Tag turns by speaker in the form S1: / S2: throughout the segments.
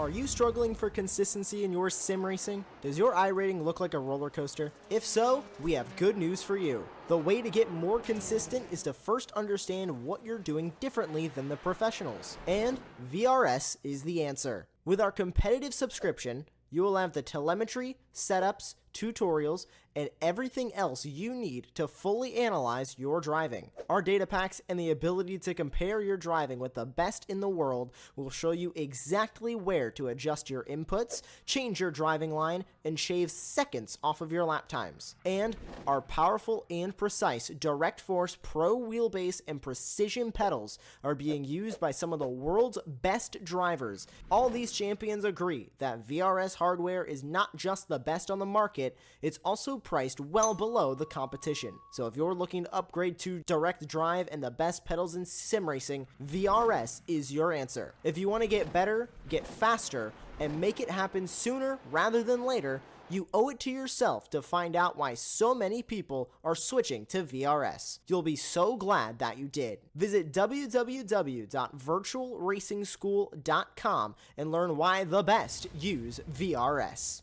S1: Are you struggling for consistency in your sim racing? Does your iRating look like a roller coaster? If so, we have good news for you. The way to get more consistent is to first understand what you're doing differently than the professionals. And VRS is the answer. With our competitive subscription, you will have the telemetry, setups, tutorials, and everything else you need to fully analyze your driving. Our data packs and the ability to compare your driving with the best in the world will show you exactly where to adjust your inputs, change your driving line, and shave seconds off of your lap times. And our powerful and precise Direct Force Pro wheelbase and precision pedals are being used by some of the world's best drivers. All these champions agree that VRS hardware is not just the best on the market, it's also priced well below the competition. So if you're looking to upgrade to direct drive and the best pedals in sim racing, VRS is your answer. If you want to get better, get faster, and make it happen sooner rather than later, you owe it to yourself to find out why so many people are switching to VRS. You'll be so glad that you did. Visit www.virtualracingschool.com and learn why the best use VRS.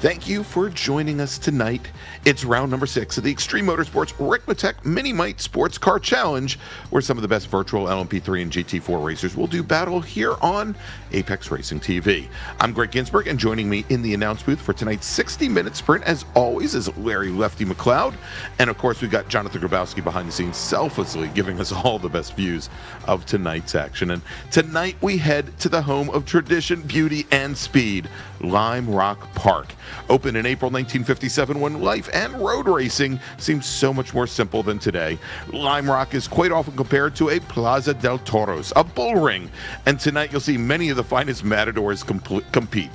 S2: Thank you for joining us tonight. It's round number 6 of the Extreme Motorsports Ricmotech miniMite Sports Car Challenge, where some of the best virtual LMP3 and GT4 racers will do battle here on Apex Racing TV. I'm Greg Ginsburg, and joining me in the announce booth for tonight's 60-minute sprint, as always, is Larry Lefty McLeod. And of course, we've got Jonathan Grabowski behind the scenes, selflessly giving us all the best views of tonight's action. And tonight we head to the home of tradition, beauty, and speed, Lime Rock Park. Opened in April 1957, when life and road racing seemed so much more simple than today. Lime Rock is quite often compared to a Plaza del Toros, a bull ring, and tonight you'll see many of the finest matadors compete.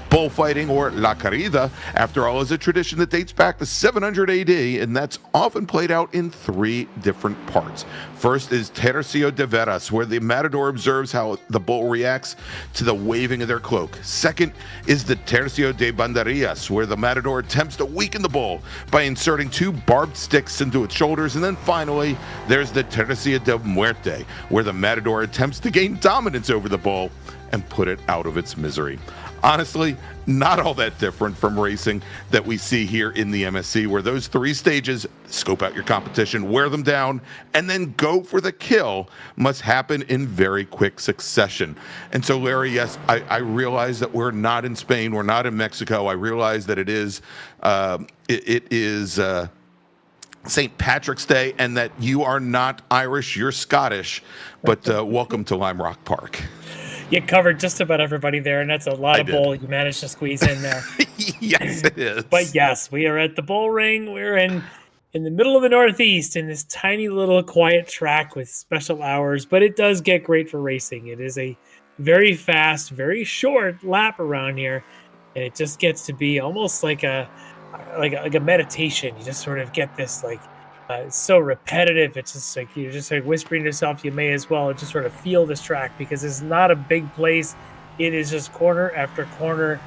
S2: Bullfighting, or La Corrida, after all, is a tradition that dates back to 700 AD, and that's often played out in 3 different parts. First is Tercio de Veras, where the matador observes how the bull reacts to the waving of their cloak. Second is the Tercio de Banderillas, where the matador attempts to weaken the bull by inserting 2 barbed sticks into its shoulders. And then finally, there's the Tercio de Muerte, where the matador attempts to gain dominance over the bull and put it out of its misery. Honestly, not all that different from racing that we see here in the MSC, where those 3 stages, scope out your competition, wear them down, and then go for the kill, must happen in very quick succession. And so, Larry, yes, I realize that we're not in Spain, we're not in Mexico. I realize that it is St. Patrick's Day, and that you are not Irish, you're Scottish, but welcome to Lime Rock Park.
S3: You covered just about everybody there, and that's a lot of bull you managed to squeeze in there.
S2: Yes, it is.
S3: But yes, we are at the bull ring. We're in the middle of the Northeast in this tiny little quiet track with special hours, but it does get great for racing. It is a very fast, very short lap around here, and it just gets to be almost like a meditation. You just sort of get this it's so repetitive. It's just like you're just like whispering to yourself, you may as well just sort of feel this track, because it's not a big place. It is just corner after corner.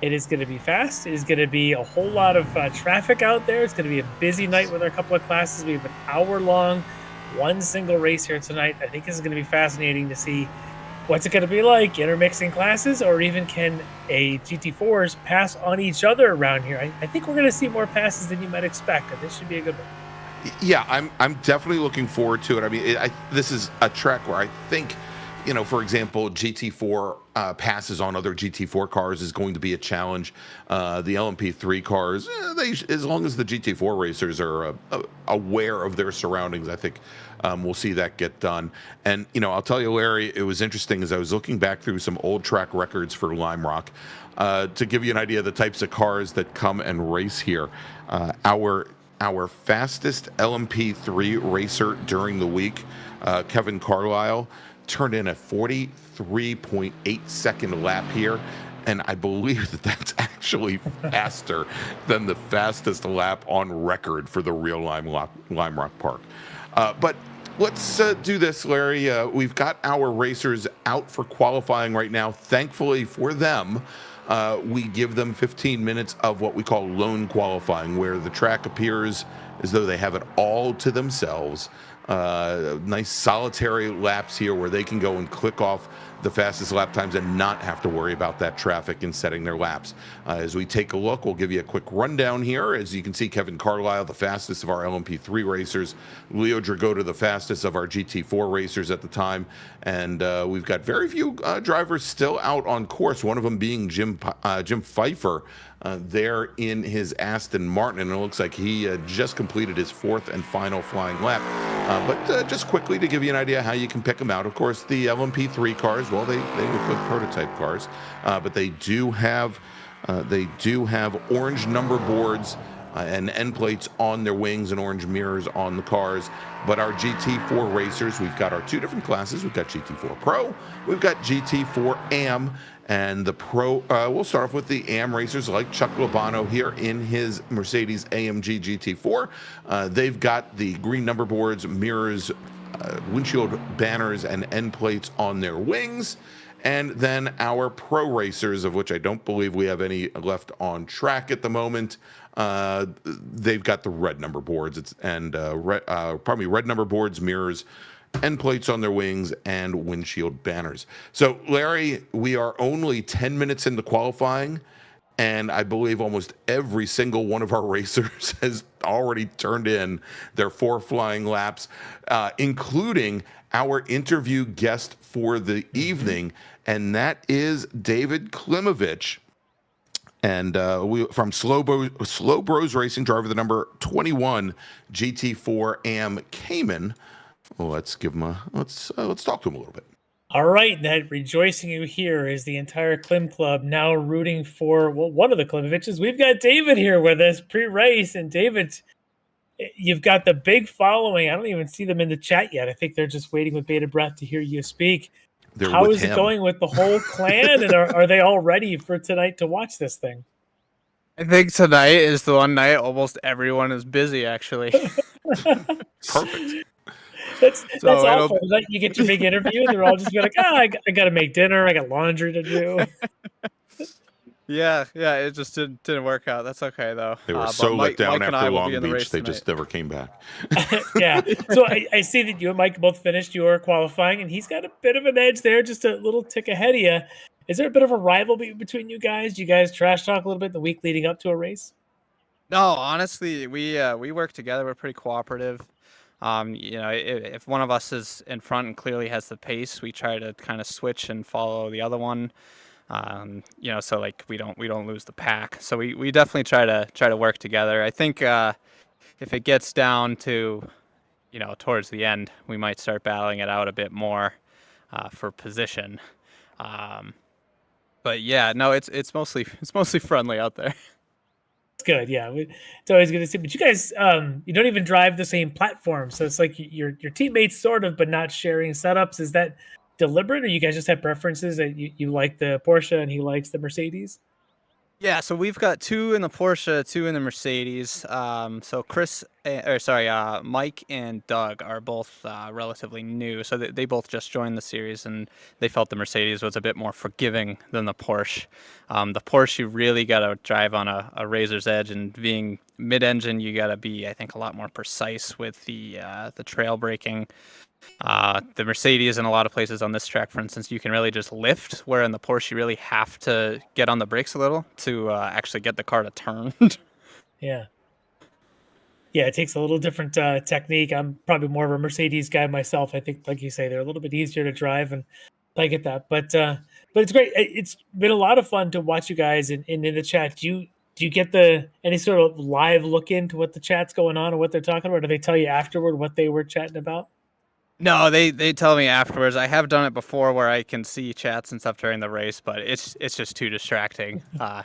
S3: It is going to be fast. It is going to be a whole lot of traffic out there. It's going to be a busy night with our couple of classes. We have an hour-long one single race here tonight. I think this is going to be fascinating to see what's it going to be like, intermixing classes, or even can a GT4s pass on each other around here? I think we're going to see more passes than you might expect, and this should be a good one.
S2: Yeah, I'm definitely looking forward to it. I mean, this is a track where I think, for example, GT4 passes on other GT4 cars is going to be a challenge. The LMP3 cars, as long as the GT4 racers are aware of their surroundings, I think we'll see that get done. And, I'll tell you, Larry, it was interesting as I was looking back through some old track records for Lime Rock to give you an idea of the types of cars that come and race here. Our fastest LMP3 racer during the week, Kevin Carlisle, turned in a 43.8 second lap here, and I believe that's actually faster than the fastest lap on record for the real Lime Rock Park. But let's do this, Larry. We've got our racers out for qualifying right now. Thankfully for them, we give them 15 minutes of what we call lone qualifying, where the track appears as though they have it all to themselves. Nice solitary laps here where they can go and click off the fastest lap times and not have to worry about that traffic in setting their laps. As we take a look, we'll give you a quick rundown here. As you can see, Kevin Carlisle, the fastest of our LMP3 racers, Leo Dragota, the fastest of our GT4 racers at the time, and we've got very few drivers still out on course, one of them being Jim Pfeiffer there in his Aston Martin, and it looks like he just completed his fourth and final flying lap. But just quickly to give you an idea how you can pick them out, of course, the LMP3 cars, well, they look like prototype cars, but they do have orange number boards and end plates on their wings and orange mirrors on the cars. But our GT4 racers, we've got our two different classes. We've got GT4 Pro, we've got GT4 AM, and the Pro, we'll start off with the AM racers like Chuck Lobano here in his Mercedes AMG GT4. They've got the green number boards, mirrors, windshield banners, and end plates on their wings. And then our Pro racers, of which I don't believe we have any left on track at the moment, they've got the red number boards red number boards, mirrors, end plates on their wings, and windshield banners. So, Larry, we are only 10 minutes into qualifying, and I believe almost every single one of our racers has already turned in their 4 flying laps, including our interview guest for the evening, and that is David Klimovich. And we from Slow Bros Racing, driver the number 21 GT4 AM Cayman. Well, let's talk to him a little bit.
S3: All right, Ned, rejoicing you here is the entire Klim Club now rooting for one of the Klimoviches. We've got David here with us pre-race, and David, you've got the big following. I don't even see them in the chat yet. I think they're just waiting with bated breath to hear you speak. How is it going with the whole clan, and are they all ready for tonight to watch this thing?
S4: I think tonight is the one night almost everyone is busy, actually.
S2: Perfect.
S3: That's awful. You get your big interview, and they're all just like, I got to make dinner. I got laundry to do.
S4: Yeah, it just didn't work out. That's okay, though.
S2: They were so let down after Long Beach, they just never came back.
S3: Yeah. So I see that you and Mike both finished your qualifying, and he's got a bit of an edge there, just a little tick ahead of you. Is there a bit of a rivalry between you guys? Do you guys trash talk a little bit the week leading up to a race?
S4: No, honestly, we work together. We're pretty cooperative. If one of us is in front and clearly has the pace, we try to kind of switch and follow the other one. So like we don't lose the pack. So we definitely try to work together. I think if it gets down to, towards the end, we might start battling it out a bit more for position. But yeah, no, it's mostly friendly out there.
S3: It's good, yeah. It's always good to see. But you guys, you don't even drive the same platform, so it's like your teammates sort of, but not sharing setups. Is that deliberate, or you guys just have preferences that you like the Porsche and he likes the Mercedes?
S4: Yeah, so we've got 2 in the Porsche, 2 in the Mercedes. So Mike and Doug are both relatively new. So they both just joined the series, and they felt the Mercedes was a bit more forgiving than the Porsche. The Porsche, you really got to drive on a razor's edge, and being mid-engine, you got to be, I think, a lot more precise with the trail braking. The Mercedes in a lot of places on this track, for instance, you can really just lift, where in the Porsche you really have to get on the brakes a little to actually get the car to turn.
S3: Yeah. Yeah, it takes a little different technique. I'm probably more of a Mercedes guy myself. I think, like you say, they're a little bit easier to drive, and I get that. But it's great. It's been a lot of fun to watch you guys in the chat. Do you get any sort of live look into what the chat's going on or what they're talking about? Do they tell you afterward what they were chatting about?
S4: No, they tell me afterwards. I have done it before where I can see chats and stuff during the race, but it's just too distracting. I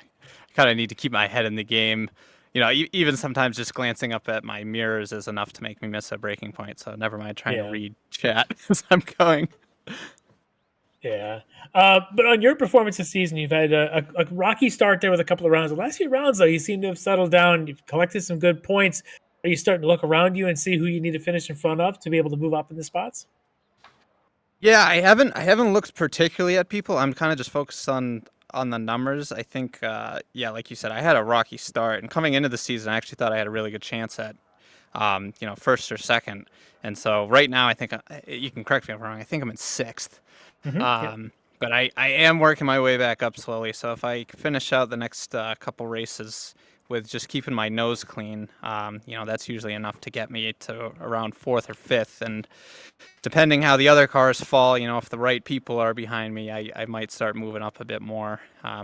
S4: kind of need to keep my head in the game. Even sometimes just glancing up at my mirrors is enough to make me miss a braking point. So never mind trying to read chat as I'm going.
S3: Yeah. But on your performance this season, you've had a rocky start there with a couple of rounds. The last few rounds, though, you seem to have settled down. You've collected some good points. Are you starting to look around you and see who you need to finish in front of to be able to move up in the spots?
S4: Yeah, I haven't looked particularly at people. I'm kind of just focused on the numbers. I think, like you said, I had a rocky start, and coming into the season, I actually thought I had a really good chance at, first or second. And so right now, I think you can correct me if I'm wrong. I think I'm in 6th.
S3: Mm-hmm.
S4: But I am working my way back up slowly. So if I finish out the next couple races with just keeping my nose clean, that's usually enough to get me to around 4th or 5th. And depending how the other cars fall, if the right people are behind me, I might start moving up a bit more.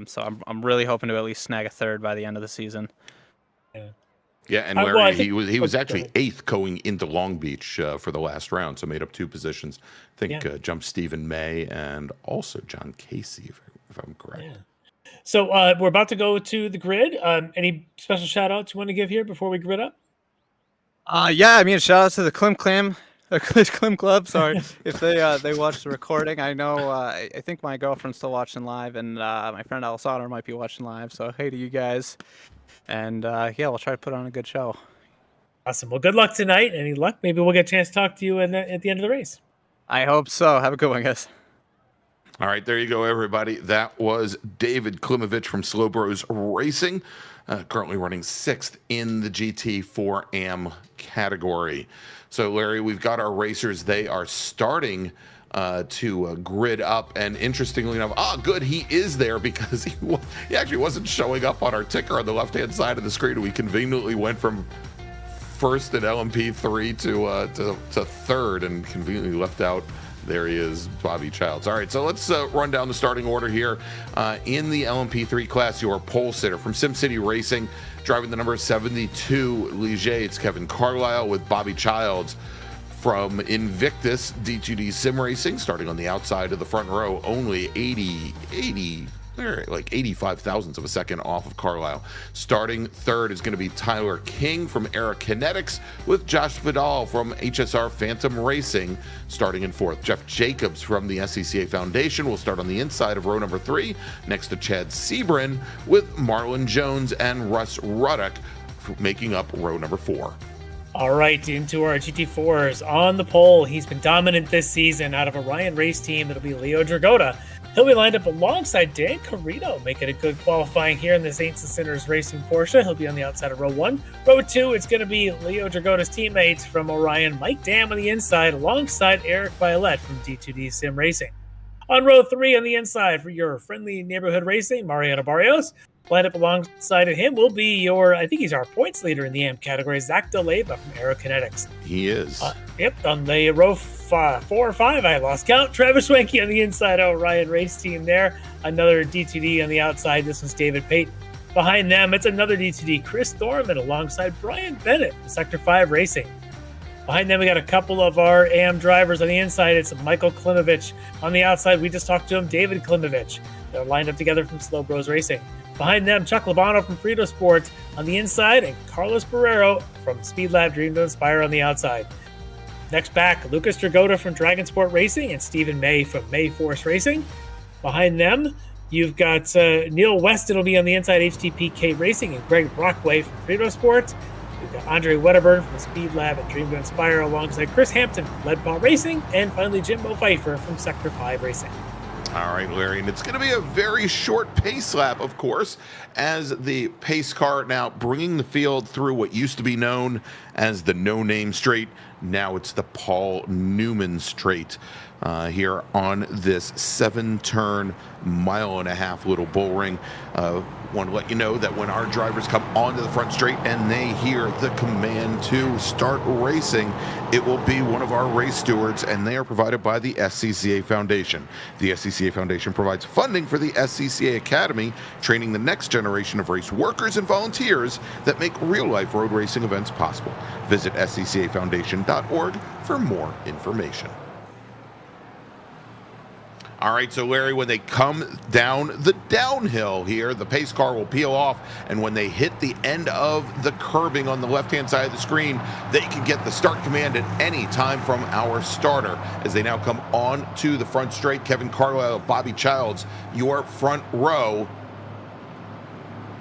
S4: So I'm really hoping to at least snag a 3rd by the end of the season.
S2: Yeah, and Larry, he was actually 8th going into Long Beach for the last round, so made up 2 positions. I think jumped Stephen May and also John Casey, if I'm correct.
S3: Yeah. So we're about to go to the grid. Any special shout outs you want to give here before we grid up?
S4: Shout out to the Klim Club. Sorry, if they watch the recording. I know. I think my girlfriend's still watching live, and my friend Alessandro might be watching live. So hey to you guys, and we'll try to put on a good show.
S3: Awesome. Well, good luck tonight. Any luck? Maybe we'll get a chance to talk to you at the end of the race.
S4: I hope so. Have a good one, guys.
S2: All right, there you go, everybody. That was David Klimovich from Slow Bros Racing, currently running 6th in the GT4AM category. So, Larry, we've got our racers. They are starting to grid up, and interestingly enough, good, he is there because he actually wasn't showing up on our ticker on the left-hand side of the screen. We conveniently went from 1st at LMP3 to 3rd, and conveniently left out. There he is, Bobby Childs. All right, so let's run down the starting order here. In the LMP3 class, your pole sitter from SimCity Racing, driving the number 72 Ligier, it's Kevin Carlisle, with Bobby Childs from Invictus D2D Sim Racing, starting on the outside of the front row, only 85 thousandths of a second off of Carlisle. Starting 3rd is going to be Tyler King from Aerokinetics, with Josh Vidal from HSR Phantom Racing starting in 4th. Jeff Jacobs from the SCCA Foundation will start on the inside of row number 3, next to Chad Sebrin, with Marlon Jones and Russ Ruddock making up row number 4.
S3: All right, into our GT4s. On the pole, he's been dominant this season. Out of a Ryan race team, it'll be Leo Dragota. He'll be lined up alongside Dan Carrito, making a good qualifying here in the Saints and Sinners Racing Porsche. He'll be on the outside of row 1. Row 2, it's going to be Leo Dragota's teammates from Orion, Mike Dam on the inside, alongside Eric Violette from D2D Sim Racing. On row 3 on the inside for your friendly neighborhood racing, Mariano Barrios. Lined up alongside of him will be I think he's our points leader in the AM category, Zach DeLeva from Aerokinetics.
S2: He is.
S3: On the row 4 or 5, I lost count. Travis Schwenke on the inside of Ryan race team there. Another D2D on the outside. This one's David Payton. Behind them, it's another D2D, Chris Thorman, alongside Brian Bennett from Sector 5 Racing. Behind them, we got a couple of our AM drivers on the inside. It's Michael Klimovich. On the outside, we just talked to him, David Klimovich. They're lined up together from Slow Bros Racing. Behind them, Chuck Labano from Frito Sports on the inside, and Carlos Barrero from Speed Lab Dream to Inspire on the outside. Next back, Lucas Dragota from Dragon Sport Racing and Stephen May from May Force Racing. Behind them, You've got Neil Weston will be on the inside, HTPK Racing, and Greg Brockway from Rennsport. We've got Andre Wedderburn from the Speed Lab and Dream to Inspire alongside Chris Hampton from Lead Paw Racing, and finally Jimbo Pfeiffer from Sector 5 Racing.
S2: All right, Larry, and it's going to be a very short pace lap, of course, as the pace car now bringing the field through what used to be known as the no-name straight. Now it's the Paul Newman straight here on this 7-turn, mile-and-a-half little bull ring. Want to let you know that when our drivers come onto the front straight and they hear the command to start racing, it will be one of our race stewards, and they are provided by the SCCA Foundation. The SCCA Foundation provides funding for the SCCA Academy, training the next generation of race workers and volunteers that make real-life road racing events possible. Visit sccafoundation.org for more information. All right, so Larry, when they come down the downhill here, the pace car will peel off, and when they hit the end of the curbing on the left-hand side of the screen, they can get the start command at any time from our starter. As they now come on to the front straight, Kevin Carlisle, Bobby Childs, your front row.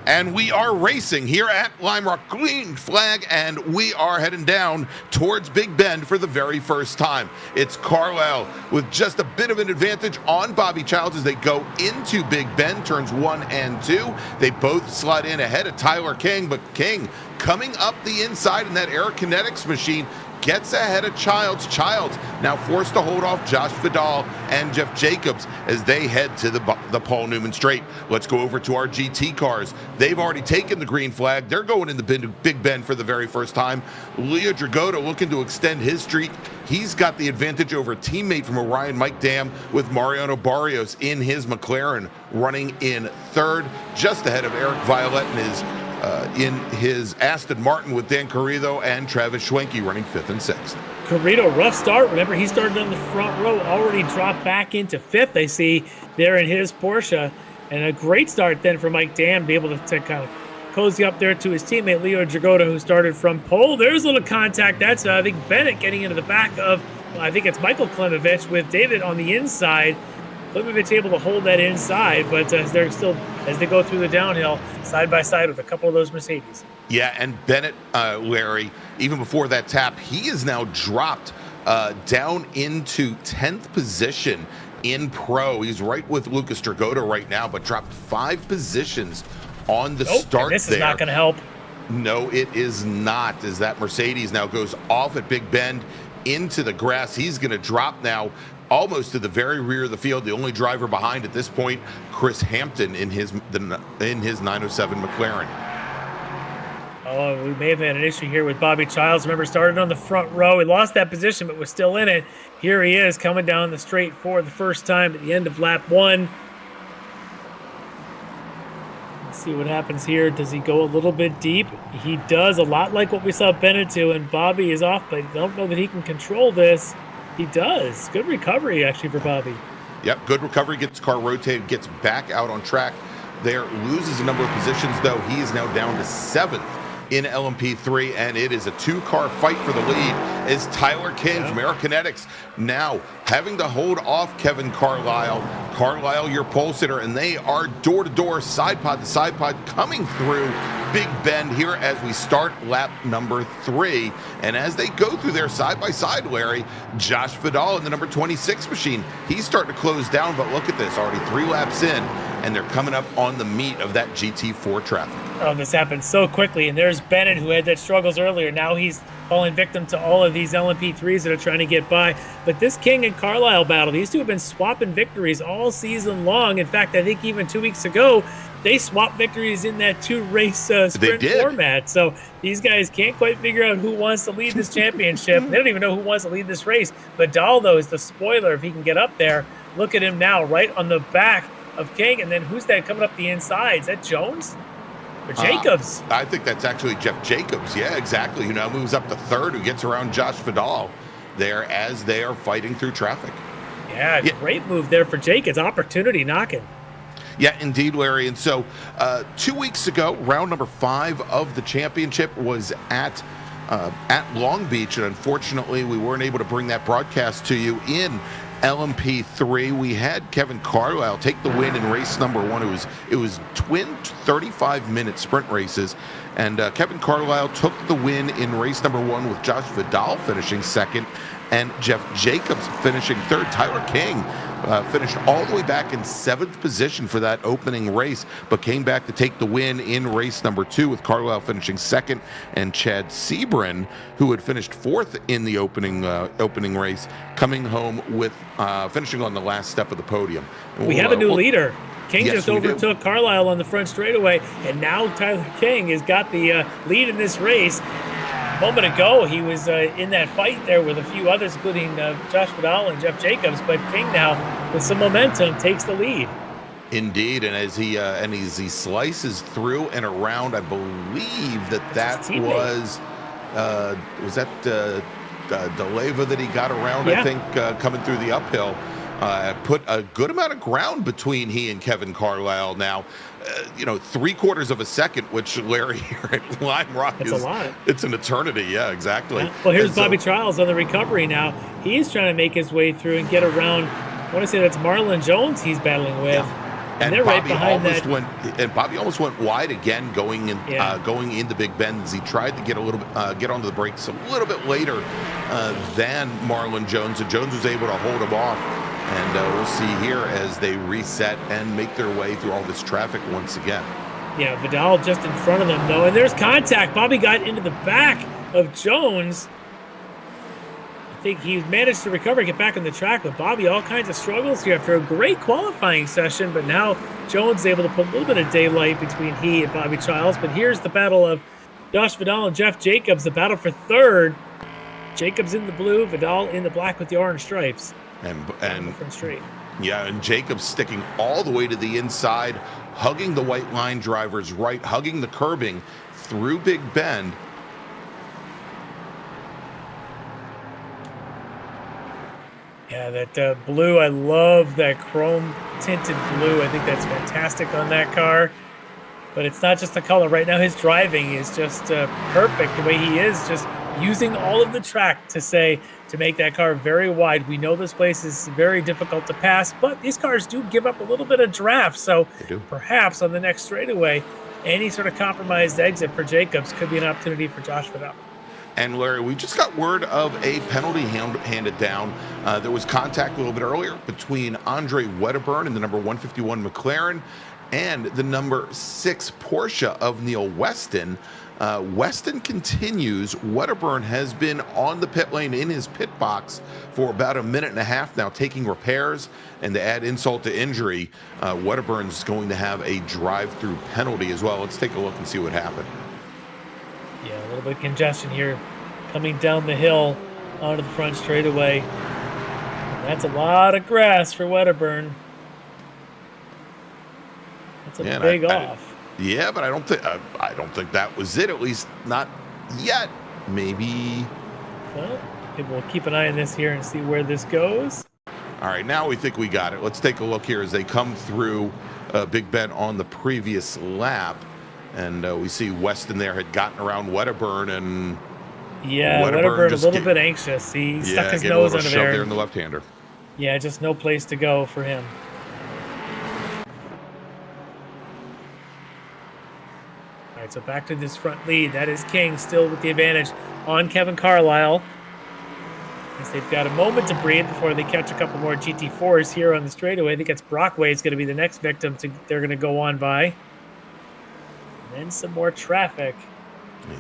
S2: And we are racing here at Lime Rock. Green flag, and we are heading down towards Big Bend for the very first time. It's Carlisle with just a bit of an advantage on Bobby Childs as they go into Big Bend, turns 1 and 2. They both slide in ahead of Tyler King, but King coming up the inside in that Aerokinetics machine gets ahead of Childs. Childs now forced to hold off Josh Vidal and Jeff Jacobs as they head to the Paul Newman straight. Let's go over to our GT cars. They've already taken the green flag. They're going in the Big Bend for the very first time. Leo Dragotta looking to extend his streak. He's got the advantage over a teammate from Orion, Mike Dam, with Mariano Barrios in his McLaren running in third, just ahead of Eric Violet in his Aston Martin, with Dan Carrillo and Travis Schwenke running 5th and 6th.
S3: Carrillo, rough start. Remember, he started on the front row, already dropped back into 5th, I see, there in his Porsche. And a great start then for Mike Dam to be able to kind of cozy up there to his teammate, Leo Dragotta, who started from pole. There's a little contact. That's, I think, Bennett getting into the back of, I think it's Michael Klimovich with David on the inside. Klimovich able to hold that inside, but as they go through the downhill, side by side with a couple of those Mercedes.
S2: Yeah, and Bennett, Larry, even before that tap, he is now dropped down into 10th position in pro. He's right with Lucas Dragotta right now, but dropped 5 positions on the start.
S3: This is not going to help.
S2: No, it is not, as that Mercedes now goes off at Big Bend into the grass. He's going to drop now almost to the very rear of the field. The only driver behind at this point, Chris Hampton in his 907 McLaren.
S3: Oh, we may have had an issue here with Bobby Childs. Remember, started on the front row. He lost that position, but was still in it. Here he is coming down the straight for the first time at the end of lap 1. Let's see what happens here. Does he go a little bit deep? He does, a lot like what we saw Bennett do, and Bobby is off, but I don't know that he can control this. He does. Good recovery, actually, for Bobby.
S2: Yep, good recovery. Gets car rotated, gets back out on track there. Loses a number of positions, though. He is now down to 7th in LMP3, and it is a 2-car fight for the lead as Tyler King from Aerokinetics now having to hold off Kevin Carlisle. Carlisle, your pole sitter, and they are door-to-door, side pod to side pod, coming through Big Bend here as we start lap number 3. And as they go through their side-by-side, Larry, Josh Vidal in the number 26 machine, he's starting to close down, but look at this, already 3 laps in, and they're coming up on the meat of that GT4 traffic.
S3: Oh, this happened so quickly, and there's Bennett, who had that struggles earlier. Now he's falling victim to all of these LMP3s that are trying to get by. But this King and Carlisle battle, these two have been swapping victories all season long. In fact, I think even 2 weeks ago, they swapped victories in that 2-race sprint format. So these guys can't quite figure out who wants to lead this championship. They don't even know who wants to lead this race. Vidal, though, is the spoiler if he can get up there. Look at him now, right on the back of King. And then who's that coming up the inside? Is that Jones? Or Jacobs?
S2: I think that's actually Jeff Jacobs. Yeah, exactly. Who now moves up to 3rd, who gets around Josh Vidal there as they are fighting through traffic.
S3: Yeah, great move there for Jacobs. Opportunity knocking.
S2: Yeah, indeed, Larry. And so 2 weeks ago, round number 5 of the championship was at Long Beach, and unfortunately we weren't able to bring that broadcast to you in LMP3. We had Kevin Carlisle take the win in race number 1. It was twin 35-minute sprint races, and Kevin Carlisle took the win in race number 1 with Josh Vidal finishing second and Jeff Jacobs finishing third. Tyler King finished all the way back in 7th position for that opening race, but came back to take the win in race number 2 with Carlisle finishing second and Chad Sebrin, who had finished 4th in the opening race, coming home with finishing on the last step of the podium.
S3: We have a new leader. King
S2: Yes,
S3: just
S2: we
S3: overtook Carlisle on the front straightaway, and now Tyler King has got the lead in this race. A moment ago, he was in that fight there with a few others, including Josh Vidal and Jeff Jacobs, but King now, with some momentum, takes the lead.
S2: Indeed, and as he slices through and around, I believe that was that DeLeva that he got around,
S3: yeah.
S2: I think, coming through the uphill. Put a good amount of ground between he and Kevin Carlisle now. 3/4 of a second, which Larry here at Lime Rock
S3: That's
S2: is
S3: a lot.
S2: It's an eternity. Yeah, exactly.
S3: Yeah. Well, here's
S2: And so-
S3: Bobby Trials on the recovery now. He's trying to make his way through and get around. I want to say that's Marlon Jones he's battling with.
S2: Yeah.
S3: And they're right
S2: Bobby
S3: behind
S2: almost
S3: that.
S2: Bobby almost went wide again, going into Big Bend as he tried to get a little bit, get onto the brakes a little bit later than Marlon Jones, and Jones was able to hold him off. And we'll see here as they reset and make their way through all this traffic once again.
S3: Yeah, Vidal just in front of them, though. And there's contact. Bobby got into the back of Jones. I think he managed to recover, get back on the track, but Bobby, all kinds of struggles here after a great qualifying session. But now Jones is able to put a little bit of daylight between he and Bobby Trials. But here's the battle of Josh Vidal and Jeff Jacobs, the battle for third. Jacobs in the blue, Vidal in the black with the orange stripes.
S2: And
S3: Front straight.
S2: Yeah, and Jacobs sticking all the way to the inside, hugging the white line drivers right, hugging the curbing through Big Bend.
S3: Yeah, that blue, I love that chrome tinted blue. I think that's fantastic on that car. But it's not just the color. Right now his driving is just perfect the way he is, just using all of the track to make that car very wide. We know this place is very difficult to pass, but these cars do give up a little bit of draft. So perhaps on the next straightaway, any sort of compromised exit for Jacobs could be an opportunity for Josh Vidal.
S2: And Larry, we just got word of a penalty handed down. There was contact a little bit earlier between Andre Wedderburn and the number 151 McLaren and the number 6 Porsche of Neil Weston. Weston continues. Wedderburn has been on the pit lane in his pit box for about a minute and a half now, taking repairs. And to add insult to injury, Wedderburn's going to have a drive-through penalty as well. Let's take a look and see what happened.
S3: Yeah, a little bit of congestion here coming down the hill onto the front straightaway. And that's a lot of grass for Wedderburn. That's a big off.
S2: Yeah, but I don't think that was it. At least not yet. Maybe.
S3: Well, we'll keep an eye on this here and see where this goes.
S2: All right, now we think we got it. Let's take a look here as they come through Big Ben on the previous lap, and we see Weston there had gotten around Wedderburn, and
S3: Wedderburn a little bit anxious. He stuck his nose under there.
S2: In the left-hander.
S3: Yeah, just no place to go for him. All right, so back to this front lead. That is King still with the advantage on Kevin Carlisle. As they've got a moment to breathe before they catch a couple more GT4s here on the straightaway. I think that's Brockway is going to be the next victim they're going to go on by. And then some more traffic.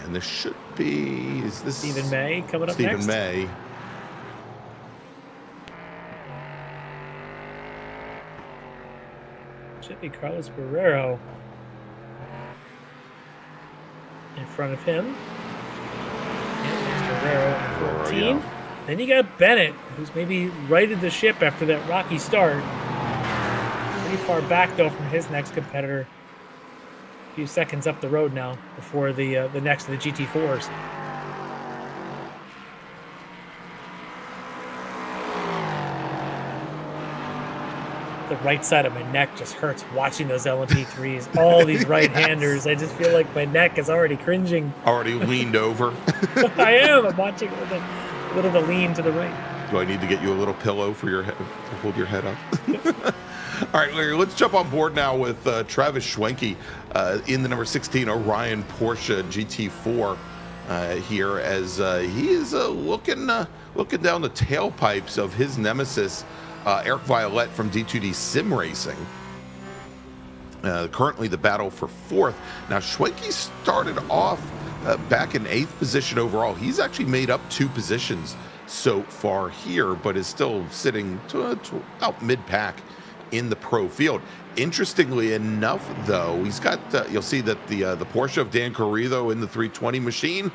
S2: And this should be... Is this...
S3: Stephen May coming up next?
S2: Stephen May.
S3: Should be Carlos Barrero in front of him. And there's Barrero in 14.
S2: Yeah.
S3: Then you got Bennett, who's maybe righted the ship after that rocky start. Pretty far back, though, from his next competitor. A few seconds up the road now before the next of the GT4s. The right side of my neck just hurts watching those LMP3s. All these right-handers. I just feel like my neck is already cringing.
S2: Already leaned over.
S3: I am. I'm watching with a bit of a lean to the right.
S2: Do I need to get you a little pillow for your head to hold your head up? All right, Larry, let's jump on board now with Travis Schwenke in the number 16 Orion Porsche GT4 here, as he is looking down the tailpipes of his nemesis, Eric Violette from D2D Sim Racing. Currently the battle for 4th. Now, Schwenke started off back in 8th position overall. He's actually made up 2 positions so far here, but is still sitting to out mid-pack in the pro field. Interestingly enough, though, he's got you'll see that the Porsche of Dan Corrido in the 320 machine,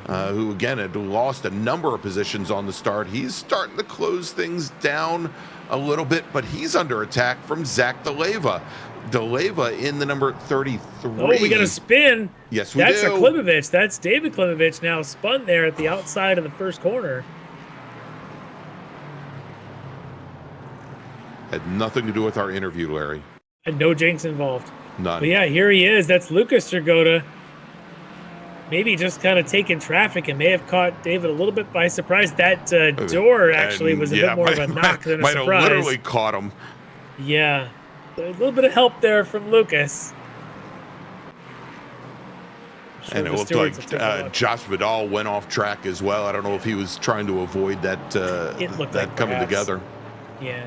S2: who again had lost a number of positions on the start. He's starting to close things down a little bit, but he's under attack from Zach DeLeva. DeLeva in the number 33.
S3: Oh, we got a spin.
S2: Yes, we
S3: That's
S2: do.
S3: a Klimovich. That's David Klimovich now spun there at the outside of the first corner.
S2: Had nothing to do with our interview, Larry.
S3: And no jinx involved.
S2: None.
S3: But yeah, here he is. That's Lucas Dragotta. Maybe just kind of taking traffic and may have caught David a little bit by surprise. That door actually was a bit more of a knock than a surprise.
S2: Might have literally caught him.
S3: Yeah. A little bit of help there from Lucas. Sure,
S2: and it looked like Josh Vidal went off track as well. I don't know if he was trying to avoid that coming together.
S3: Yeah.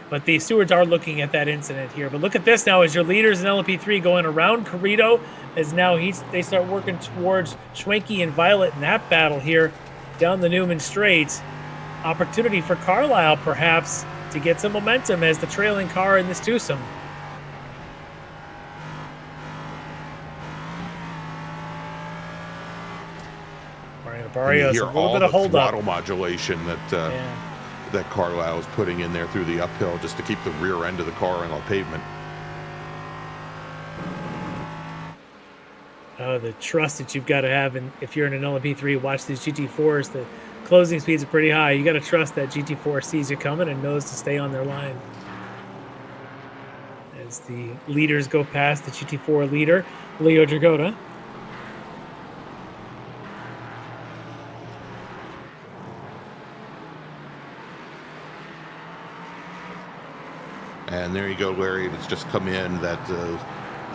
S3: But the stewards are looking at that incident here. But look at this now as your leaders in LMP3 going around Corrido, as now they start working towards Schwenke and Violet in that battle here down the Newman Straight. Opportunity for Carlisle perhaps to get some momentum as the trailing car in this twosome. Barrios, a little bit of hold up.
S2: Throttle modulation that Carlisle is putting in there through the uphill just to keep the rear end of the car on the pavement.
S3: Oh, the trust that you've got to have, and if you're in an LMP3, watch these GT4s. The closing speeds are pretty high. You got to trust that GT4 sees you coming and knows to stay on their line. As the leaders go past the GT4 leader, Leo Dragotta.
S2: And there you go, Larry. It's just come in that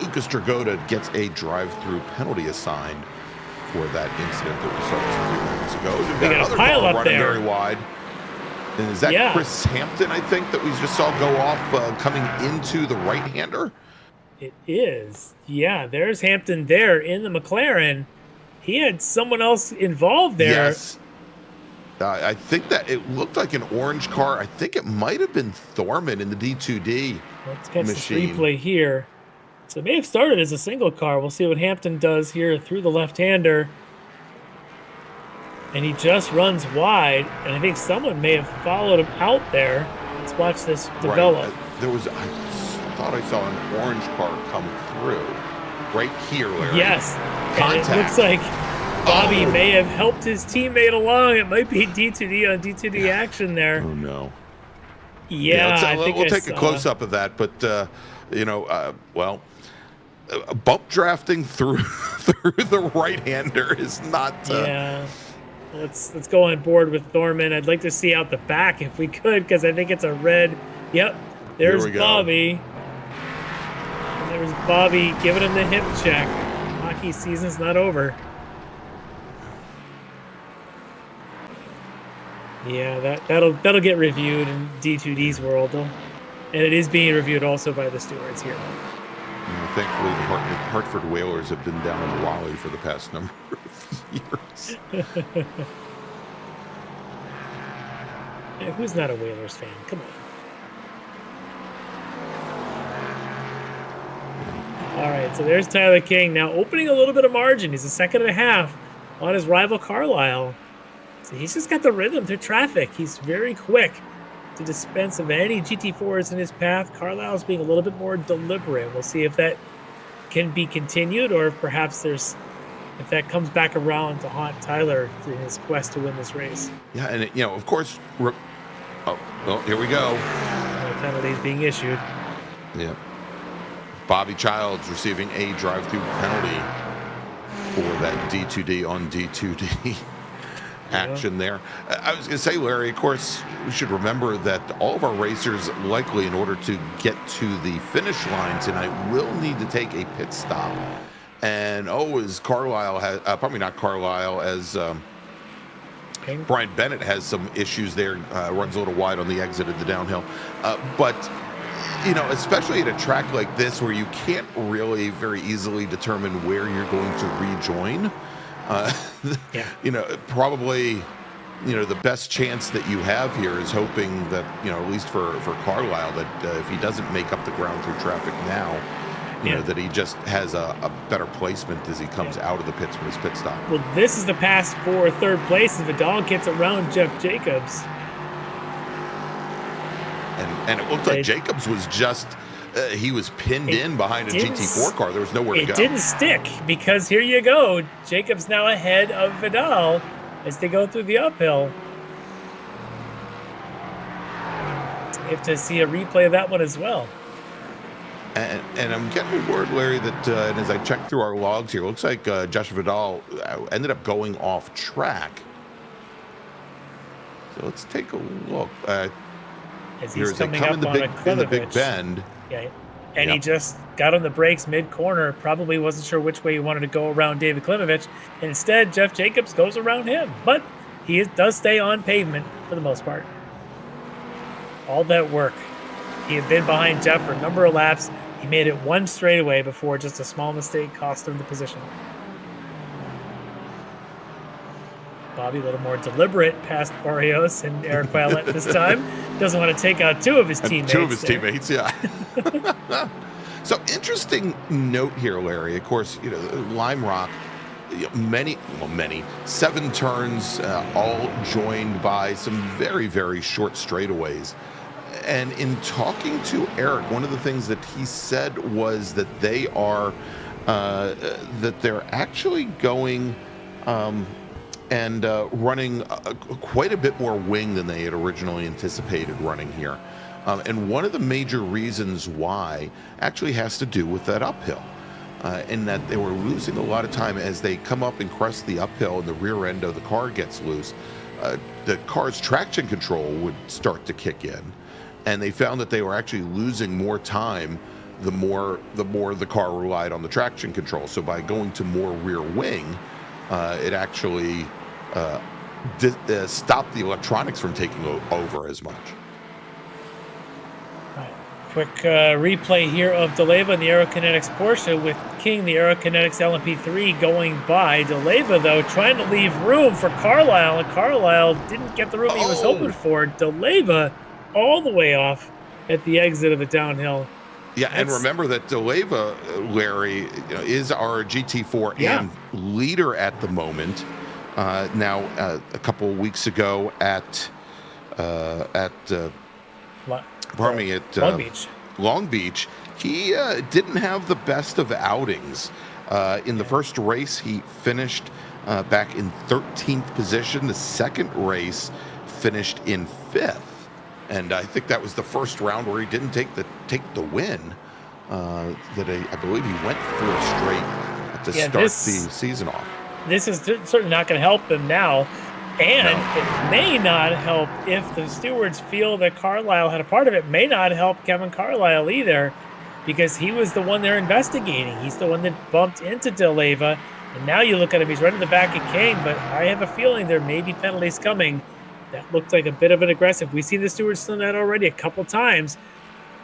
S2: Lucas Dragotta gets a drive-through penalty assigned for that incident that we saw just a few minutes ago.
S3: We got a pile up
S2: running
S3: there.
S2: Very wide. And is that Chris Hampton, I think, that we just saw go off coming into the right-hander?
S3: It is. Yeah, there's Hampton there in the McLaren. He had someone else involved there.
S2: Yes. I think that it looked like an orange car. I think it might have been Thorman in the D2D
S3: Let's catch
S2: machine.
S3: this replay here. So it may have started as a single car. We'll see what Hampton does here through the left-hander. And he just runs wide. And I think someone may have followed him out there. Let's watch this develop.
S2: Right. I thought I saw an orange car come through right here, Larry.
S3: Yes.
S2: Contact.
S3: And it looks like Bobby may have helped his teammate along. It might be D2D on D2D action there.
S2: Oh, no.
S3: Yeah, I think
S2: we'll take a close-up of that. But, bump drafting through the right-hander is not...
S3: Yeah. Let's go on board with Thorman. I'd like to see out the back if we could, because I think it's a red. Yep, there's Bobby. And there's Bobby giving him the hip check. Hockey season's not over. Yeah, that'll get reviewed in D2D's world, and it is being reviewed also by the stewards here.
S2: Thankfully, the Hartford Whalers have been down in Raleigh for the past number of years.
S3: Yeah, who's not a Whalers fan? Come on. All right, so there's Tyler King now opening a little bit of margin. He's a second and a half on his rival Carlisle. So he's just got the rhythm through traffic. He's very quick to dispense of any GT4s in his path. Carlisle's being a little bit more deliberate. We'll see if that can be continued, or if perhaps if that comes back around to haunt Tyler in his quest to win this race.
S2: Yeah, and of course, here we go.
S3: No penalties being issued.
S2: Yeah. Bobby Childs receiving a drive-through penalty for that D2D on D2D. action there. I was going to say, Larry, of course, we should remember that all of our racers likely, in order to get to the finish line tonight, will need to take a pit stop. And as Carlisle has, probably not Carlisle, as Brian Bennett has some issues there, runs a little wide on the exit of the downhill. But especially at a track like this where you can't really very easily determine where you're going to rejoin, probably, the best chance that you have here is hoping that, at least for Carlisle, that if he doesn't make up the ground through traffic now, that he just has a better placement as he comes out of the pits from his pit stop.
S3: Well, this is the pass for third place, and Vidal gets around Jeff Jacobs.
S2: And it looked like Jacobs was just, he was pinned in behind a GT4 car. There was nowhere to go.
S3: It didn't stick, because here you go. Jacobs now ahead of Vidal as they go through the uphill. You have to see a replay of that one as well.
S2: And I'm getting word, Larry, that and as I check through our logs here, it looks like Josh Vidal ended up going off track. So let's take a look.
S3: As he's coming up in the Big
S2: Bend.
S3: Yeah, and he just got on the brakes mid-corner, probably wasn't sure which way he wanted to go around David Klimovich, and instead Jeff Jacobs goes around him. But he does stay on pavement for the most part. All that work. He had been behind Jeff for a number of laps. He made it one straightaway before just a small mistake cost him the position. Bobby, a little more deliberate past Barrios and Eric Violette this time. Doesn't want to take out two of his teammates.
S2: Yeah. So interesting note here, Larry. Of course, Lime Rock, many, 7 turns, all joined by some very, very short straightaways. And in talking to Eric, one of the things that he said was that they are, that they're actually going and running quite a bit more wing than they had originally anticipated running here. And one of the major reasons why actually has to do with that uphill. In that they were losing a lot of time as they come up and crest the uphill and the rear end of the car gets loose. The car's traction control would start to kick in. And they found that they were actually losing more time the more the car relied on the traction control. So by going to more rear wing, it actually stopped the electronics from taking over as much.
S3: Quick replay here of DeLeva and the Aerokinetics Porsche with King, the Aerokinetics LMP3 going by. DeLeva, though, trying to leave room for Carlisle, and Carlisle didn't get the room he was hoping for. DeLeva all the way off at the exit of the downhill.
S2: Yeah, and remember that DeLeva, Larry, is our GT4 and leader at the moment. Now, a couple of weeks ago at Long Beach, he didn't have the best of outings. In the first race, he finished back in 13th position. The second race finished in 5th. And I think that was the first round where he didn't take the win. I believe he went 4 straight to start the season off.
S3: This is certainly not going to help him now. And it may not help if the stewards feel that Carlisle had a part of it. May not help Kevin Carlisle either, because he was the one they're investigating. He's the one that bumped into DeLeva. And now you look at him, he's right in the back of King, but I have a feeling there may be penalties coming. That looked like a bit of an aggressive. We've seen the stewards done that already a couple times,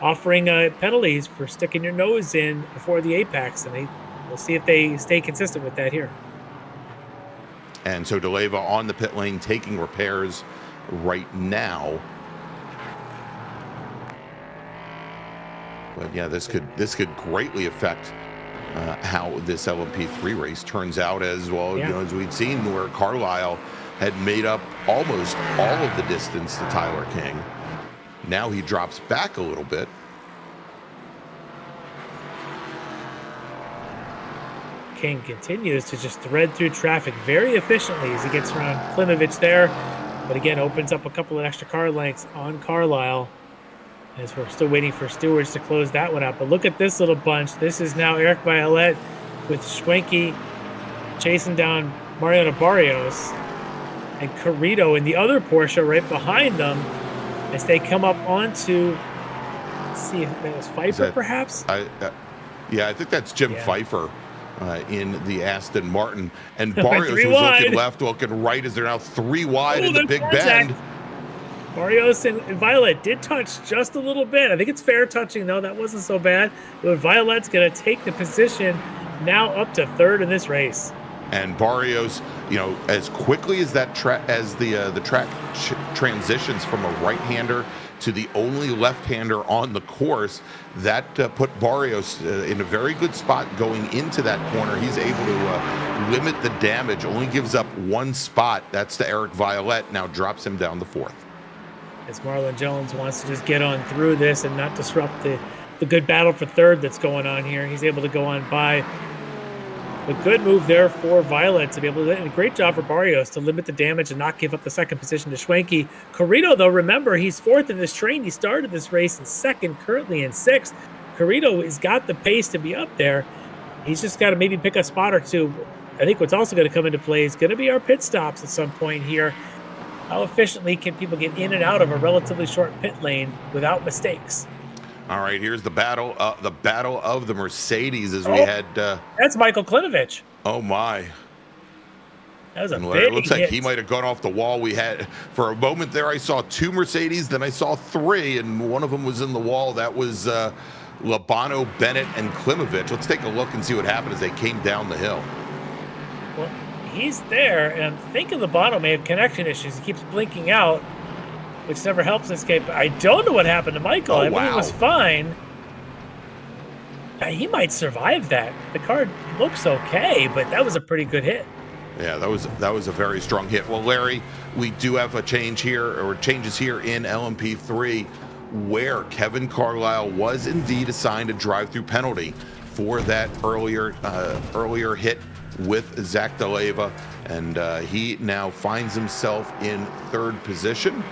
S3: offering penalties for sticking your nose in before the apex, and we'll see if they stay consistent with that here.
S2: And so DeLeva on the pit lane taking repairs right now. But yeah, this could greatly affect how this LMP3 race turns out as well.
S3: Yeah.
S2: As we'd seen where Carlisle had made up almost all of the distance to Tyler King. Now he drops back a little bit.
S3: King continues to just thread through traffic very efficiently as he gets around Klimovich there, but again opens up a couple of extra car lengths on Carlisle as we're still waiting for stewards to close that one out. But look at this little bunch. This is now Eric Violette with Schwenke chasing down Mariano Barrios. and Corrido in the other Porsche right behind them as they come up onto, let's see if that was Pfeiffer perhaps?
S2: Yeah, I think that's Jim Pfeiffer in the Aston Martin. And Barrios was
S3: wide.
S2: looking left, looking right as they're now 3 wide in the Big Bend.
S3: Barrios and Violet did touch just a little bit. I think it's fair touching, though. That wasn't so bad. But Violet's going to take the position now up to third in this race.
S2: And Barrios, you know, as quickly as that track transitions from a right-hander to the only left-hander on the course, that put Barrios in a very good spot going into that corner. He's able to limit the damage, only gives up 1 spot. That's to Eric Violet, now drops him down to 4th.
S3: As Marlon Jones wants to just get on through this and not disrupt the good battle for third that's going on here. He's able to go on by. A good move there for Violet to be able to, and a great job for Barrios to limit the damage and not give up the second position to Schwenke. Corrido, though, remember, he's 4th in this train. He started this race in 2nd, currently in 6th. Corrido has got the pace to be up there. He's just got to maybe pick a spot or two. I think what's also going to come into play is going to be our pit stops at some point here. How efficiently can people get in and out of a relatively short pit lane without mistakes?
S2: All right, here's the battle of the Mercedes as we had.
S3: That's Michael Klinovich.
S2: Oh my!
S3: That was a big
S2: It looks like
S3: hit.
S2: he might have gone off the wall. We had for a moment there. I saw 2 Mercedes, then I saw 3, and one of them was in the wall. That was Labano, Bennett, and Klimovich. Let's take a look and see what happened as they came down the hill.
S3: Well, he's there, and I'm thinking Labano may have connection issues. He keeps blinking out, which never helps escape. I don't know what happened to Michael.
S2: Oh,
S3: I think
S2: wow.
S3: it was fine. He might survive that. The car looks okay, but that was a pretty good hit.
S2: Yeah, that was a very strong hit. Well, Larry, we do have a change here, or changes here in LMP3, where Kevin Carlisle was indeed assigned a drive-through penalty for that earlier hit with Zach DeLeva, and he now finds himself in 3rd position.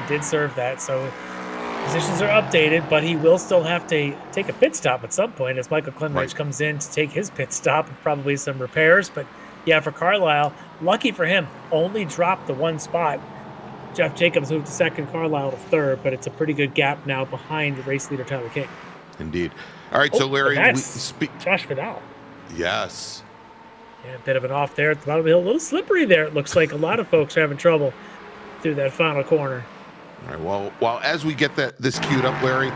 S3: He did serve that, so positions are updated, but he will still have to take a pit stop at some point as Michael Klimovich comes in to take his pit stop and probably some repairs. But yeah, for Carlisle, lucky for him, only dropped the 1 spot. Jeff Jacobs moved to 2nd, Carlisle to 3rd, but it's a pretty good gap now behind race leader Tyler King.
S2: Indeed. All right, so Larry,
S3: Josh Vidal.
S2: Yes.
S3: Yeah, a bit of an off there at the bottom of the hill. A little slippery there. It looks like a lot of folks are having trouble through that final corner.
S2: All right, well, as we get this queued up, Larry,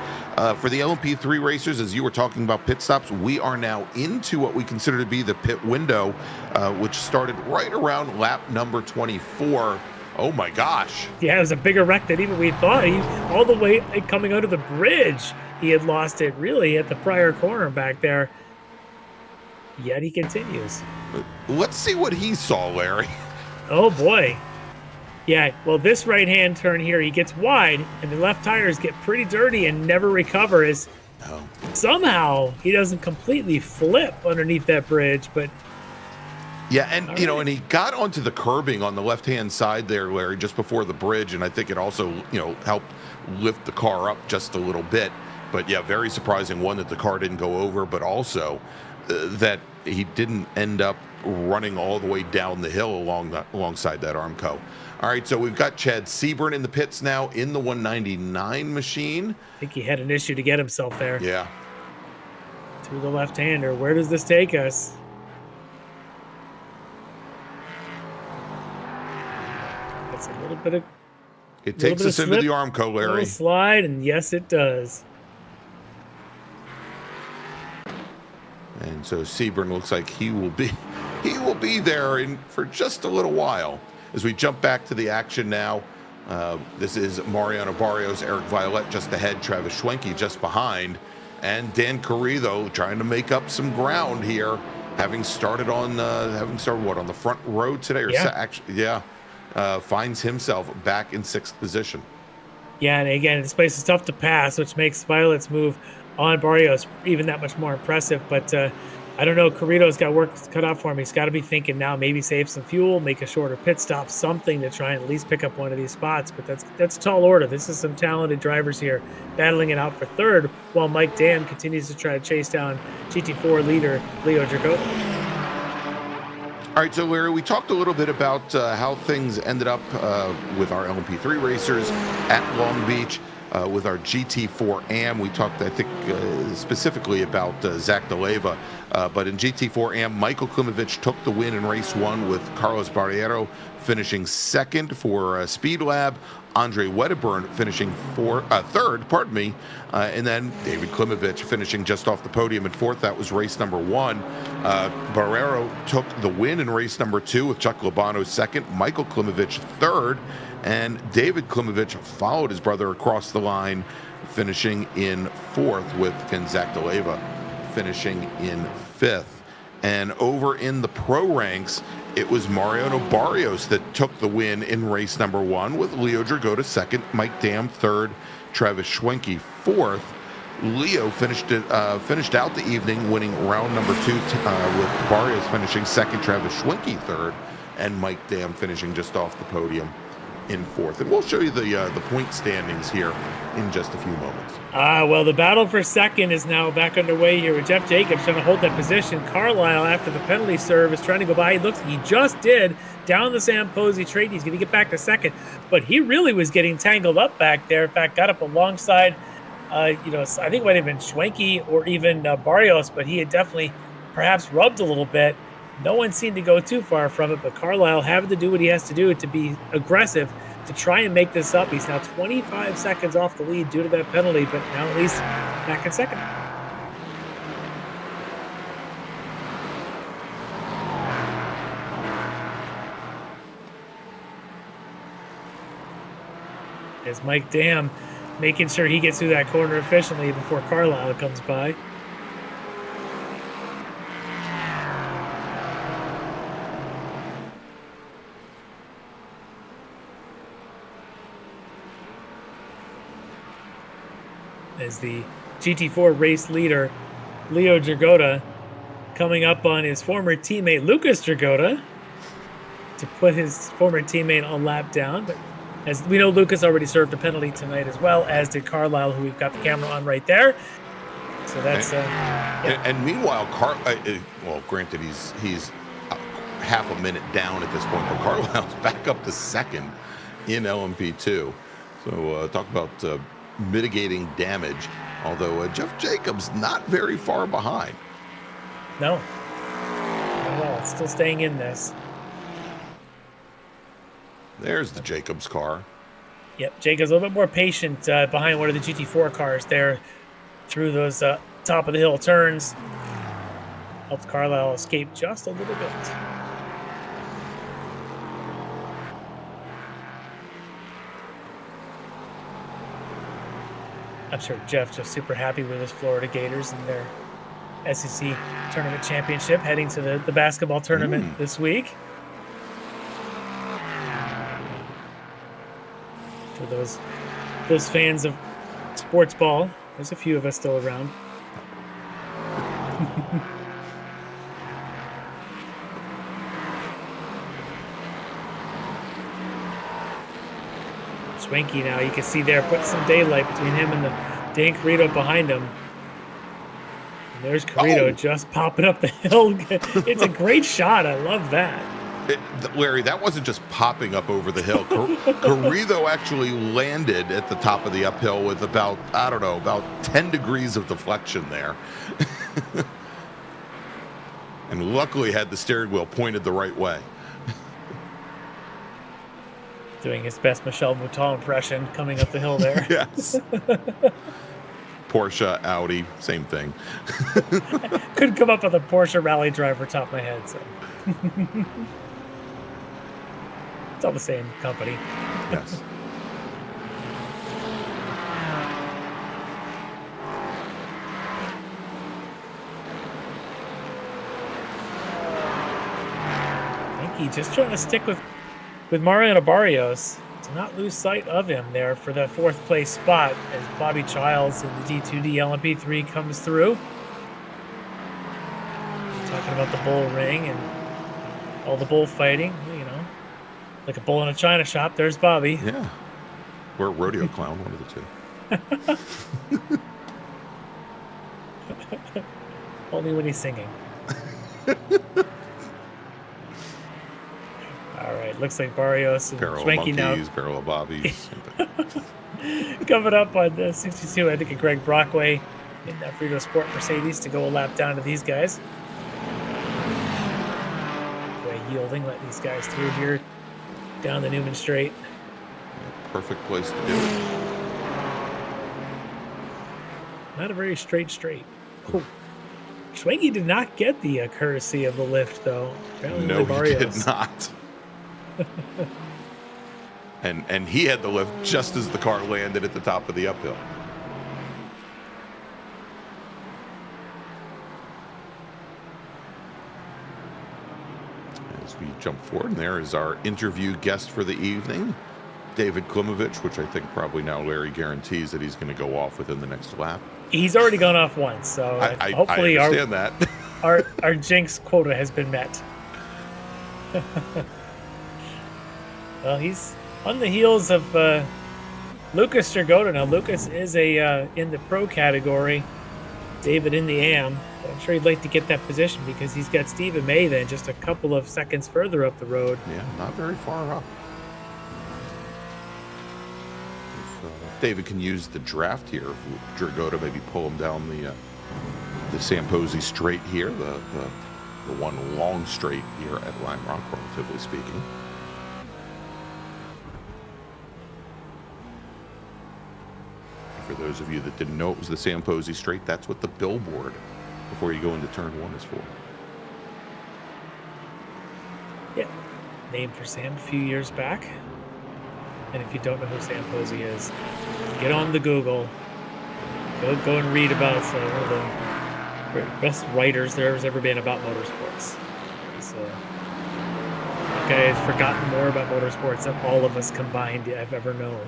S2: for the LMP3 racers, as you were talking about pit stops, we are now into what we consider to be the pit window, which started right around lap number 24. Oh my gosh.
S3: Yeah, it was a bigger wreck than even we thought. All the way coming under the bridge, he had lost it really at the prior corner back there. Yet he continues.
S2: Let's see what he saw, Larry.
S3: Oh boy. Yeah, well, this right-hand turn here, he gets wide, and the left tires get pretty dirty and never recover as somehow he doesn't completely flip underneath that bridge, but...
S2: Yeah, and and he got onto the curbing on the left-hand side there, Larry, just before the bridge, and I think it also, helped lift the car up just a little bit. But yeah, very surprising, one, that the car didn't go over, but also that he didn't end up running all the way down the hill alongside that Armco. All right, so we've got Chad Seaburn in the pits now in the 199 machine.
S3: I think he had an issue to get himself there.
S2: Yeah.
S3: Through the left-hander. Where does this take us? That's a little bit of...
S2: It takes us into the Armco, Larry.
S3: A little slide, and yes, it does.
S2: And so Seaburn looks like he will be there for just a little while. As we jump back to the action now, this is Mariano Barrios, Eric Violet just ahead, Travis Schwenke just behind, and Dan Corrido trying to make up some ground here, having started on the front row today, finds himself back in 6th position. Yeah,
S3: and again, this place is tough to pass, which makes Violet's move on Barrios even that much more impressive. But I don't know, Corrido's got work cut out for him. He's got to be thinking now, maybe save some fuel, make a shorter pit stop, something to try and at least pick up one of these spots. But that's a tall order. This is some talented drivers here battling it out for 3rd, while Mike Dam continues to try to chase down GT4 leader Leo Jacobo.
S2: All right, so Larry, we talked a little bit about how things ended up with our LMP3 racers at Long Beach. With our GT4 AM, we talked, I think, specifically about Zach DeLeva. But in GT4 AM, Michael Klimovich took the win in race 1 with Carlos Barriero finishing second for Speed Lab. Andre Wedderburn finishing third, and then David Klimovich finishing just off the podium in fourth. That was race number 1. Barrero took the win in race number 2 with Chuck Lobano second, Michael Klimovich third, and David Klimovich followed his brother across the line, finishing in fourth, with Zach DeLeva finishing in fifth. And over in the pro ranks, it was Mariano Barrios that took the win in race number 1 with Leo Dragota second, Mike Dam third, Travis Schwenke fourth. Leo finished out the evening winning round number 2 with Barrios finishing second, Travis Schwenke third, and Mike Dam finishing just off the podium in fourth. And we'll show you the point standings here in just a few moments.
S3: Well, the battle for second is now back underway here with Jeff Jacobs trying to hold that position. Carlisle, after the penalty serve, is trying to go by. He looks like he just did down the Sam Posey trade. He's going to get back to second, but he really was getting tangled up back there. In fact, got up alongside, I think it might have been Schwenke or even Barrios, but he had definitely perhaps rubbed a little bit. No one seemed to go too far from it, but Carlisle having to do what he has to do to be aggressive to try and make this up. He's now 25 seconds off the lead due to that penalty, but now at least back in second. As Mike Dam making sure he gets through that corner efficiently before Carlisle comes by. As the GT4 race leader, Leo Dragota, coming up on his former teammate, Lucas Dragota, to put his former teammate a lap down. But as we know, Lucas already served a penalty tonight, as well as did Carlisle, who we've got the camera on right there. So that's...
S2: And meanwhile, granted, he's half a minute down at this point, but Carlisle's back up to second in LMP2. So talk about... mitigating damage, although Jeff Jacobs not very far behind.
S3: No. Well, it's still staying in this.
S2: There's the Jacobs car.
S3: Yep, Jacobs a little bit more patient behind one of the GT4 cars there through those top of the hill turns. Helped Carlisle escape just a little bit. I'm sure Jeff just super happy with his Florida Gators and their SEC tournament championship, heading to the basketball tournament this week. For those fans of sports ball, there's a few of us still around. Schwenke now, you can see there, put some daylight between him and the Dan Carrito behind him. And there's Carrito just popping up the hill. It's a great shot. I love that.
S2: Larry, that wasn't just popping up over the hill. Carrito actually landed at the top of the uphill with about 10 degrees of deflection there. And luckily had the steering wheel pointed the right way.
S3: Doing his best Michelle Mouton impression coming up the hill there.
S2: Yes. Porsche, Audi, same thing.
S3: Couldn't come up with a Porsche rally driver top of my head, so. It's all the same company.
S2: Yes.
S3: I think he's just trying to stick with Mariano Barrios to not lose sight of him there for that fourth place spot as Bobby Childs in the D2D LMP3 comes through. Talking about the bull ring and all the bullfighting, like a bull in a china shop. There's Bobby.
S2: Yeah. Or a rodeo clown, one of the two.
S3: Only when he's singing. looks like Barrios and
S2: Parallel
S3: Schwenke now
S2: monkeys, parallel bobbies.
S3: coming up on the 62. I think of Greg Brockway in that Frito Sport Mercedes to go a lap down to these guys. Yielding, let these guys through here down the Newman Straight.
S2: Perfect place to do it.
S3: Not a very straight. Oh, Schwenke did not get the courtesy of the lift, though. Apparently
S2: No, he did
S3: Barrios.
S2: not. and he had the lift just as the car landed at the top of the uphill. As we jump forward, and there is our interview guest for the evening, David Klimovich, which I think probably now Larry guarantees that he's going to go off within the next lap.
S3: He's already gone off once, so hopefully
S2: I understand that.
S3: our jinx quota has been met. Well, he's on the heels of Lucas Dragotta. Now, Lucas is in the pro category, David in the AM. I'm sure he'd like to get that position because he's got Stephen May then just a couple of seconds further up the road.
S2: Yeah, not very far up. If David can use the draft here, if Dragotta maybe pull him down the Samposi straight here, the one long straight here at Lime Rock, relatively speaking. For those of you that didn't know it was the Samposi straight, that's what the billboard before you go into turn one is for.
S3: Yeah, named for Sam a few years back. And if you don't know who Sam Posey is, get on the Google. Go and read about one of the best writers there's ever been about motorsports. So, that guy has forgotten more about motorsports than all of us combined have ever known.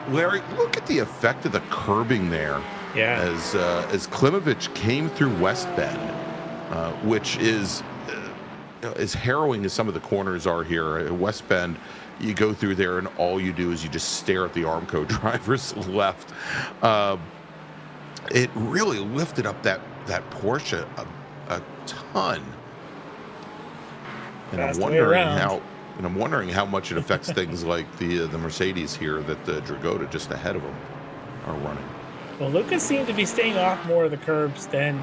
S2: Larry, look at the effect of the curbing there.
S3: Yeah.
S2: As Klimovich came through West Bend, which is as harrowing as some of the corners are here. At West Bend, you go through there and all you do is you just stare at the Armco driver's left. It really lifted up that Porsche a ton. And I'm wondering how much it affects things like the Mercedes here that the Dragotta just ahead of them are running.
S3: Well, Lucas seemed to be staying off more of the curbs than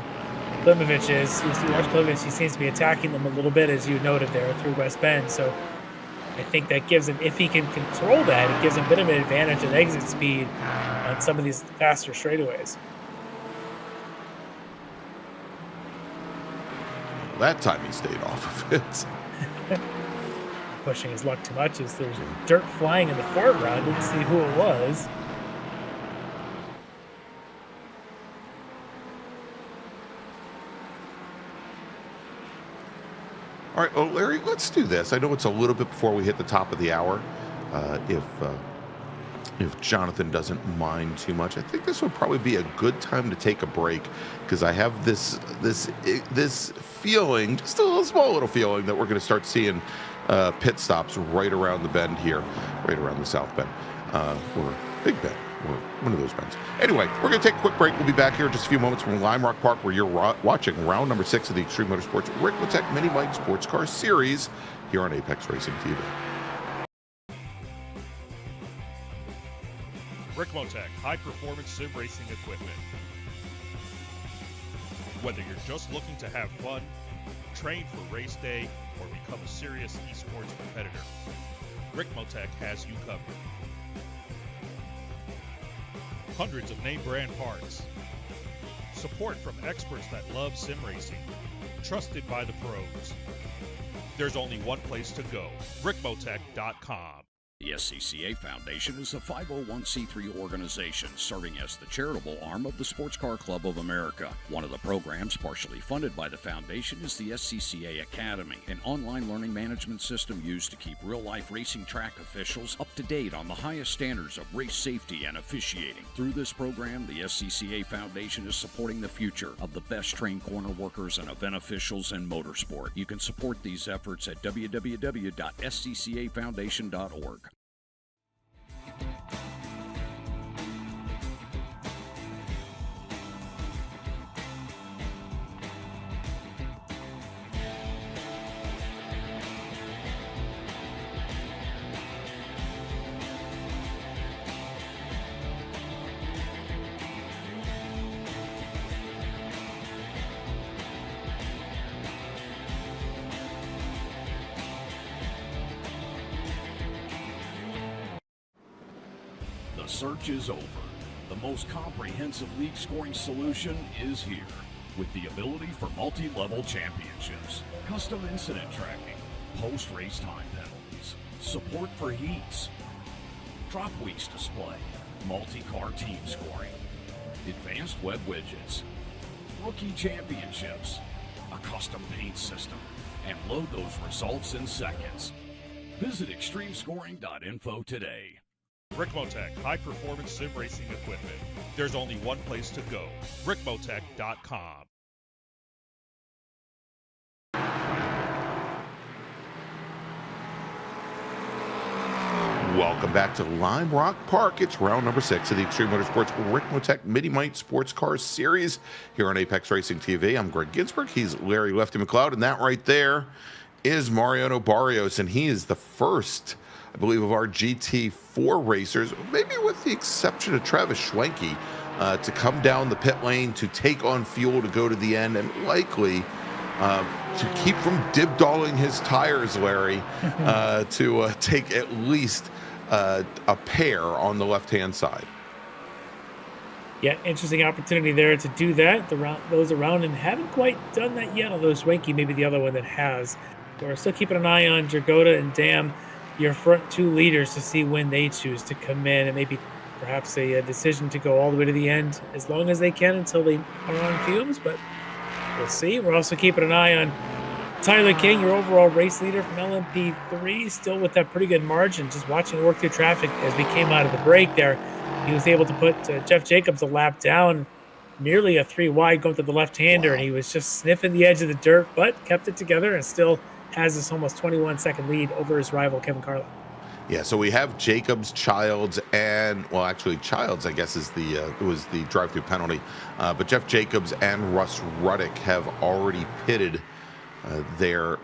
S3: Klimovich is. You watch Klimovich, he seems to be attacking them a little bit, as you noted there, through West Bend. So I think that gives him, if he can control that, it gives him a bit of an advantage in exit speed on some of these faster straightaways.
S2: That time he stayed off of it.
S3: Pushing his luck too much as there's dirt flying in the foreground. Didn't see who it was.
S2: All right, well, Larry, let's do this. I know it's a little bit before we hit the top of the hour. If Jonathan doesn't mind too much, I think this would probably be a good time to take a break because I have this feeling, just a small little feeling, that we're going to start seeing pit stops right around the bend here, right around the South Bend, or Big Bend, or one of those bends. Anyway, we're going to take a quick break. We'll be back here in just a few moments from Lime Rock Park, where you're watching round number 6 of the Extreme Motorsports Ricmotech miniMite Sports Car Series here on Apex Racing TV.
S5: Ricmotech, high-performance sim racing equipment. Whether you're just looking to have fun, train for race day, or become a serious esports competitor, Ricmotech has you covered. Hundreds of name-brand parts. Support from experts that love sim racing. Trusted by the pros. There's only one place to go, Ricmotech.com.
S6: The SCCA Foundation is a 501c3 organization serving as the charitable arm of the Sports Car Club of America. One of the programs partially funded by the foundation is the SCCA Academy, an online learning management system used to keep real-life racing track officials up to date on the highest standards of race safety and officiating. Through this program, the SCCA Foundation is supporting the future of the best trained corner workers and event officials in motorsport. You can support these efforts at www.sccafoundation.org. search is over. The most comprehensive league scoring solution is here, with the ability for multi-level championships, custom incident tracking, post-race time penalties, support for heats, drop weeks display, multi-car team scoring, advanced web widgets, rookie championships, a custom paint system, and load those results in seconds. Visit extremescoring.info today.
S5: Ricmotech, high-performance sim racing equipment. There's only one place to go, ricmotech.com.
S2: Welcome back to Lime Rock Park. It's round number 6 of the Extreme Motorsports Ricmotech miniMite Sports Car Series here on Apex Racing TV. I'm Greg Ginsburg. He's Larry Lefty McLeod, and that right there is Mariano Barrios, and he is the first, I believe, of our GT4 racers, maybe with the exception of Travis Schwenke, to come down the pit lane to take on fuel to go to the end, and likely to keep from dib-dolling his tires, Larry, to take at least a pair on the left-hand side.
S3: Yeah, interesting opportunity there to do that. Those around him haven't quite done that yet, although Swanky may be the other one that has. We're still keeping an eye on Jagoda and Dam, your front two leaders, to see when they choose to come in, and maybe perhaps a decision to go all the way to the end as long as they can until they are on fumes, but we'll see. We're also keeping an eye on Tyler King, your overall race leader from LMP3, still with that pretty good margin. Just watching him work through traffic as we came out of the break there, he was able to put Jeff Jacobs a lap down, nearly a 3 wide going to the left-hander, and he was just sniffing the edge of the dirt, but kept it together and still has this almost 21-second lead over his rival, Kevin Carlisle.
S2: Yeah, so we have Jacobs, Childs, and, well, actually, Childs, I guess, is was the drive-through penalty. But Jeff Jacobs and Russ Ruddick have already pitted there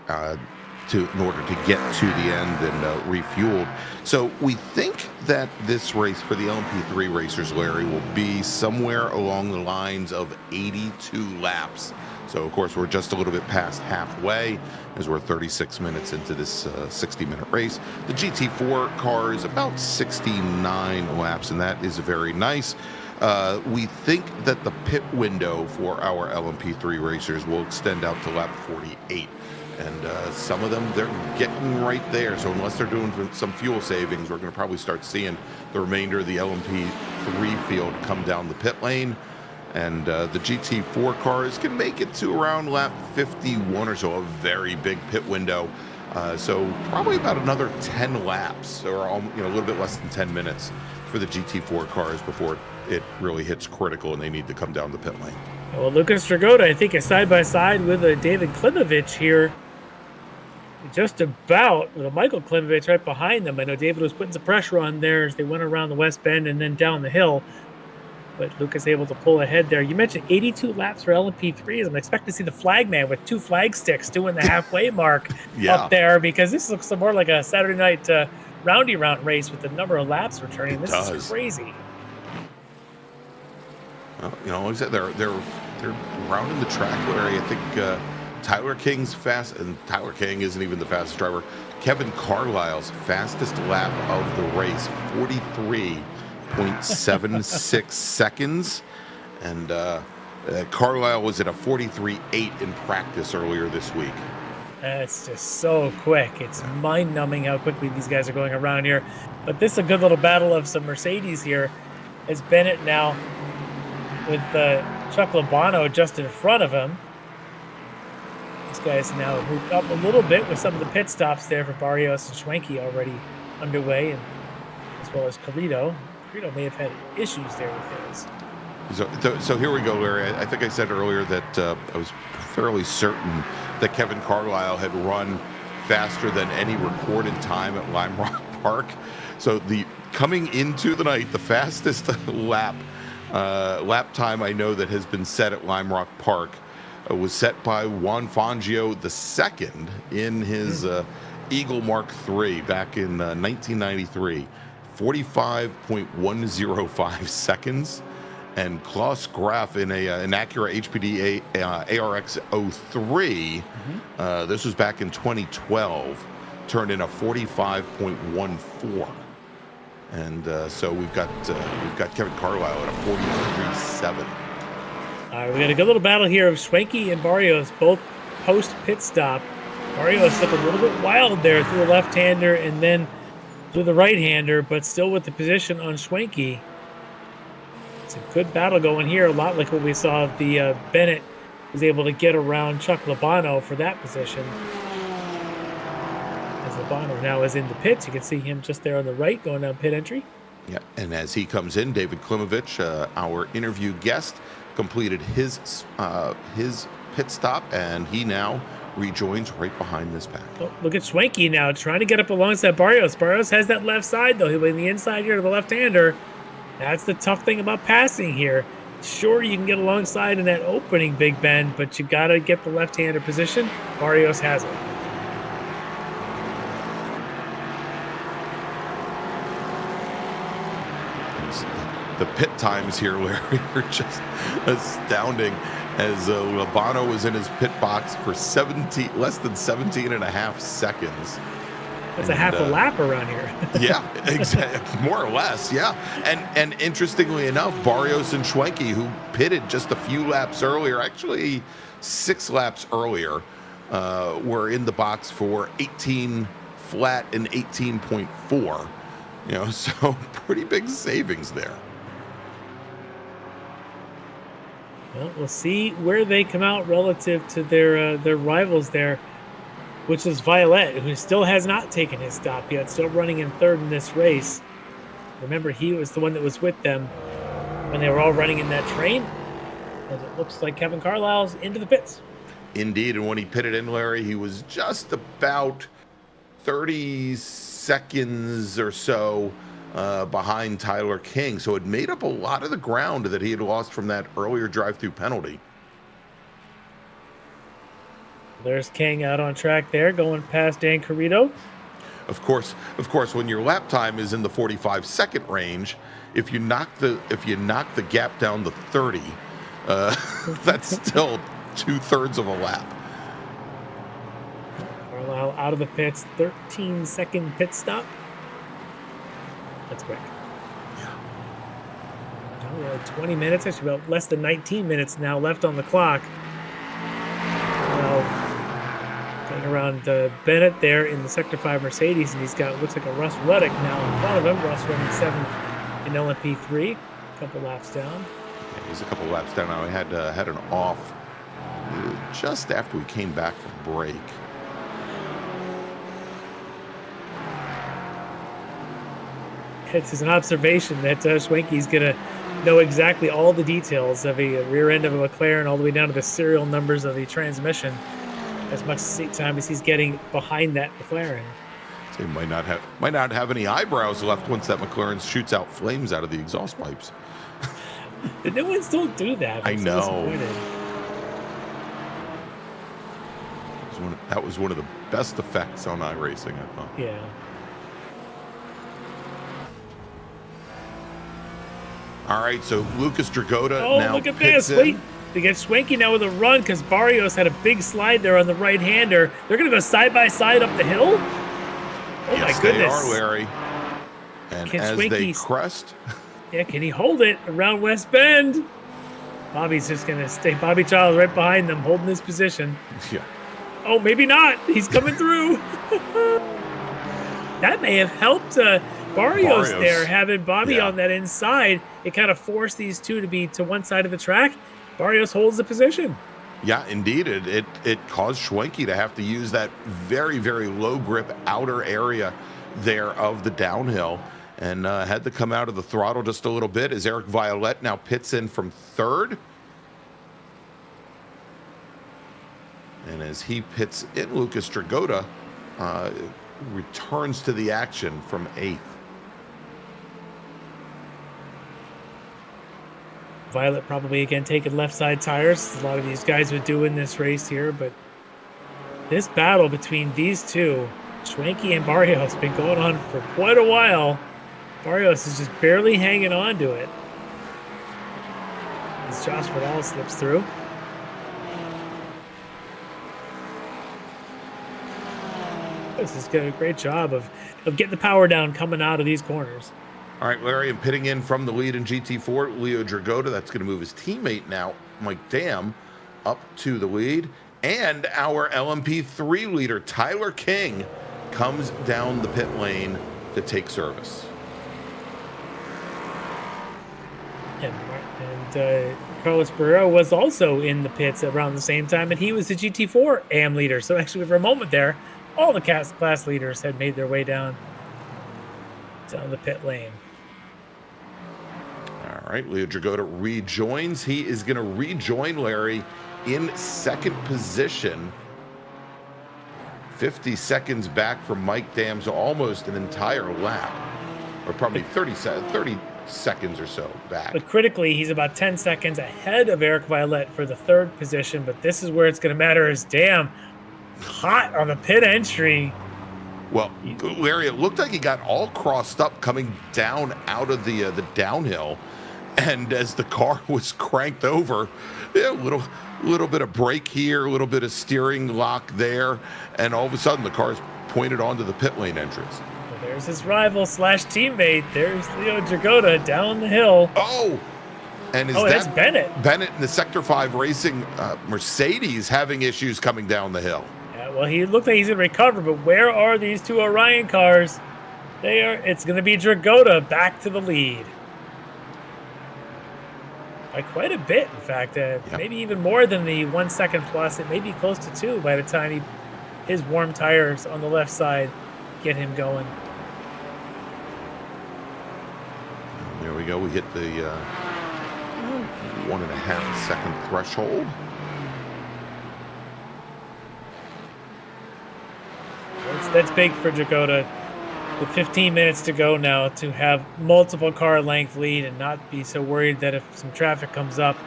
S2: in order to get to the end and refueled. So we think that this race for the LMP3 racers, Larry, will be somewhere along the lines of 82 laps. So, of course, we're just a little bit past halfway as we're 36 minutes into this 60-minute race. The GT4 car is about 69 laps, and that is very nice. We think that the pit window for our LMP3 racers will extend out to lap 48. And some of them, they're getting right there. So unless they're doing some fuel savings, we're going to probably start seeing the remainder of the LMP3 field come down the pit lane. And the GT4 cars can make it to around lap 51 or so, a very big pit window. So probably about another 10 laps, or a little bit less than 10 minutes for the GT4 cars before it really hits critical and they need to come down the pit lane.
S3: Well, Lucas Dragoda, I think, is side-by-side with David Klimovich here. Just about, with Michael Klimovich right behind them. I know David was putting some pressure on there as they went around the west bend and then down the hill. But Lucas able to pull ahead there. You mentioned 82 laps for LMP3s. I'm expecting to see the flagman with 2 flag sticks doing the halfway mark up there, because this looks more like a Saturday night roundy round race with the number of laps returning. This is crazy.
S2: Like I said, they're rounding the track, Larry. I think Tyler King's fast, and Tyler King isn't even the fastest driver. Kevin Carlisle's fastest lap of the race, 43.76 seconds, and Carlisle was at a 43.8 in practice earlier this week.
S3: It's just so quick. It's mind-numbing how quickly these guys are going around here. But this is a good little battle of some Mercedes here, as Bennett now with Chuck Labano just in front of him. These guys now moved up a little bit with some of the pit stops there for Barrios and Schwenke already underway, and as well as Carrito. Carrito may have had issues there with his.
S2: So here we go, Larry. I think I said earlier that I was fairly certain that Kevin Carlisle had run faster than any recorded time at Lime Rock Park. So coming into the night, the fastest lap time I know that has been set at Lime Rock Park was set by Juan Fangio II in his Eagle Mark III back in 1993, 45.105 seconds. And Klaus Graf in an Acura HPD ARX 03, this was back in 2012, turned in a 45.14. And so we've got Kevin Carlisle at a 43.7.
S3: All right, we got a good little battle here of Schwenke and Barrios, both post pit stop. Barrios looked a little bit wild there through the left-hander and then through the right-hander, but still with the position on Schwenke. It's a good battle going here, a lot like what we saw. The Bennett was able to get around Chuck Labano for that position. As Labano now is in the pits, you can see him just there on the right going down pit entry.
S2: Yeah, and as he comes in, David Klimovich, our interview guest, completed his pit stop, and he now rejoins right behind this pack.
S3: Oh, look at Schwenke now trying to get up alongside Barrios. Barrios has that left side, though. He'll be on the inside here to the left-hander. That's the tough thing about passing here. Sure, you can get alongside in that opening, Big Ben, but you got to get the left-hander position. Barrios has it.
S2: The pit times here, Larry, are just astounding, as Labano was in his pit box for less than 17 and a half seconds.
S3: That's a half a lap around here.
S2: Yeah, exactly, more or less, yeah. And interestingly enough, Barrios and Schwenke, who pitted just a few laps earlier, actually 6 laps earlier, were in the box for 18 flat and 18.4. You know, so pretty big savings there.
S3: Well, we'll see where they come out relative to their rivals there, which is Violet, who still has not taken his stop yet, still running in third in this race. Remember, he was the one that was with them when they were all running in that train. And it looks like Kevin Carlisle's into the pits.
S2: Indeed, and when he pitted in, Larry, he was just about 30 seconds or so behind Tyler King. So it made up a lot of the ground that he had lost from that earlier drive-through penalty.
S3: There's King out on track there, going past Dan Carrito.
S2: Of course, when your lap time is in the 45-second range, if you knock the gap down to 30, that's still 2/3 of a lap.
S3: Carlisle out of the pits, 13-second pit stop. That's quick.
S2: Yeah.
S3: Oh, 20 minutes, actually about less than 19 minutes now left on the clock. Well, going around Bennett there in the Sector 5 Mercedes, and he's got, looks like a Russ Ruddick now in front of him. Russ running 7th in LMP3, a couple laps down.
S2: Yeah, he's a couple laps down now. He had an off just after we came back from break.
S3: It's an observation that Schwenke's going to know exactly all the details of a rear end of a McLaren, all the way down to the serial numbers of the transmission, as much time as he's getting behind that McLaren.
S2: So he might not have any eyebrows left once that McLaren shoots out flames out of the exhaust pipes.
S3: The new ones don't do that.
S2: I know.
S3: Disappointed.
S2: That was one of the best effects on iRacing, I thought.
S3: Yeah.
S2: All right, so Lucas Dragota now
S3: look at
S2: pits
S3: this. Wait, they get Schwenke now with a run because Barrios had a big slide there on the right-hander. They're going to go side-by-side up the hill? Oh,
S2: yes,
S3: my goodness.
S2: they are, Larry. And
S3: Can
S2: as
S3: Schwenke
S2: they crest...
S3: Yeah, can he hold it around West Bend? Bobby's just going to stay. Bobby Childs right behind them, holding his position.
S2: Yeah.
S3: Oh, maybe not. He's coming through. That may have helped Barrios there, having Bobby on that inside. It kind of forced these two to be to one side of the track. Barrios holds the position.
S2: Yeah, indeed. It caused Schwenke to have to use that very, very low grip outer area there of the downhill, and had to come out of the throttle just a little bit as Eric Violet now pits in from third. And as he pits in, Lucas Dragota returns to the action from 8th.
S3: Violet probably again taking left side tires. A lot of these guys would do in this race here, but this battle between these two, Schwenke and Barrios, has been going on for quite a while. Barrios is just barely hanging on to it as Josh Vidal slips through. This is doing a great job of getting the power down coming out of these corners.
S2: All right, Larry, and pitting in from the lead in GT4, Leo Dragota. That's going to move his teammate now, Mike Dam, up to the lead. And our LMP3 leader, Tyler King, comes down the pit lane to take service.
S3: And Carlos Barrero was also in the pits around the same time, and he was the GT4 AM leader. So actually, for a moment there, all the class leaders had made their way down the pit lane.
S2: All right, Leo Dragota rejoins. He is going to rejoin Larry in second position. 50 seconds back from Mike Dam, so almost an entire lap, or probably 30 seconds or so back.
S3: But critically, he's about 10 seconds ahead of Eric Violette for the third position, but this is where it's going to matter, is Dam hot on the pit entry.
S2: Well, Larry, it looked like he got all crossed up coming down out of the downhill, and as the car was cranked over, a little bit of brake here, a little bit of steering lock there, and all of a sudden the car's pointed onto the pit lane entrance.
S3: Well, there's his rival / teammate. There's Leo Dragota down the hill.
S2: Oh, and
S3: that's Bennett.
S2: Bennett in the Sector 5 Racing Mercedes having issues coming down the hill.
S3: Yeah, well, he looked like he's going to recover, but where are these two Orion cars? It's going to be Dragota back to the lead. By quite a bit, in fact. Maybe even more than the 1 second plus. It may be close to 2 by the time his warm tires on the left side get him going.
S2: There we go. We hit the 1.5 second threshold.
S3: That's big for Dragota. With 15 minutes to go now, to have multiple car length lead and not be so worried that if some traffic comes up,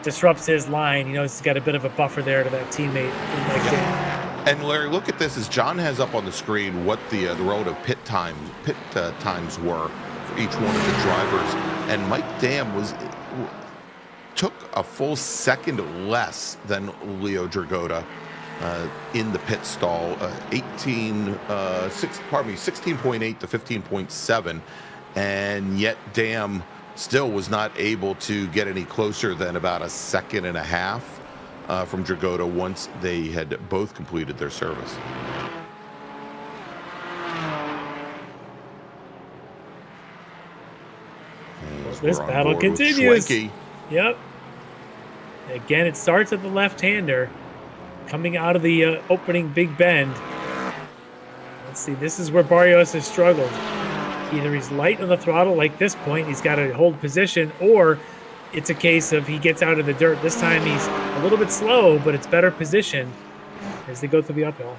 S3: disrupts his line. He's got a bit of a buffer there to that teammate.
S2: And Larry, look at this as John has up on the screen what the relative pit times were for each one of the drivers. And Mike Dam took a full second less than Leo Dragota in the pit stall, 16.8 to 15.7, and yet Dam still was not able to get any closer than about 1.5 seconds from Dragota once they had both completed their service.
S3: This battle continues.
S2: Schwenke.
S3: Yep. Again, it starts at the left-hander. Coming out of the opening big bend. Let's see, this is where Barrios has struggled. Either he's light on the throttle like this point, he's got to hold position, or it's a case of he gets out of the dirt. This time he's a little bit slow, but it's better positioned as they go through the uphill.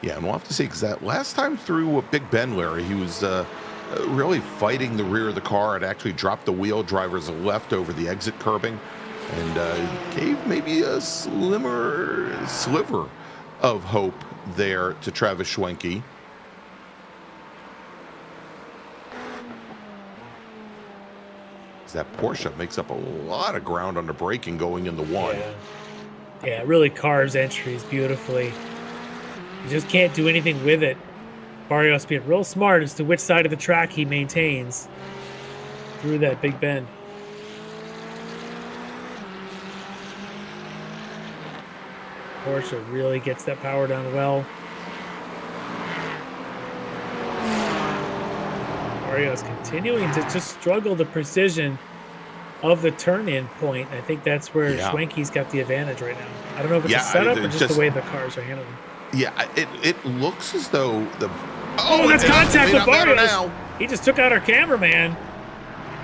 S2: Yeah, and we'll have to see, because that last time through a big bend, Larry, he was really fighting the rear of the car and actually dropped the wheel driver's left over the exit curbing. And gave maybe a sliver of hope there to Travis Schwenke. That Porsche makes up a lot of ground on the braking going into one.
S3: Yeah, it really carves entries beautifully. You just can't do anything with it. Barrios being real smart as to which side of the track he maintains through that big bend. Porsche really gets that power down well. Barrios continuing to just struggle the precision of the turn-in point. I think that's where Schwenke's got the advantage right now. I don't know if it's a setup or just the way the cars are handling.
S2: Yeah, it looks as though the...
S3: Oh, that's contact with Barrios. He just took out our cameraman.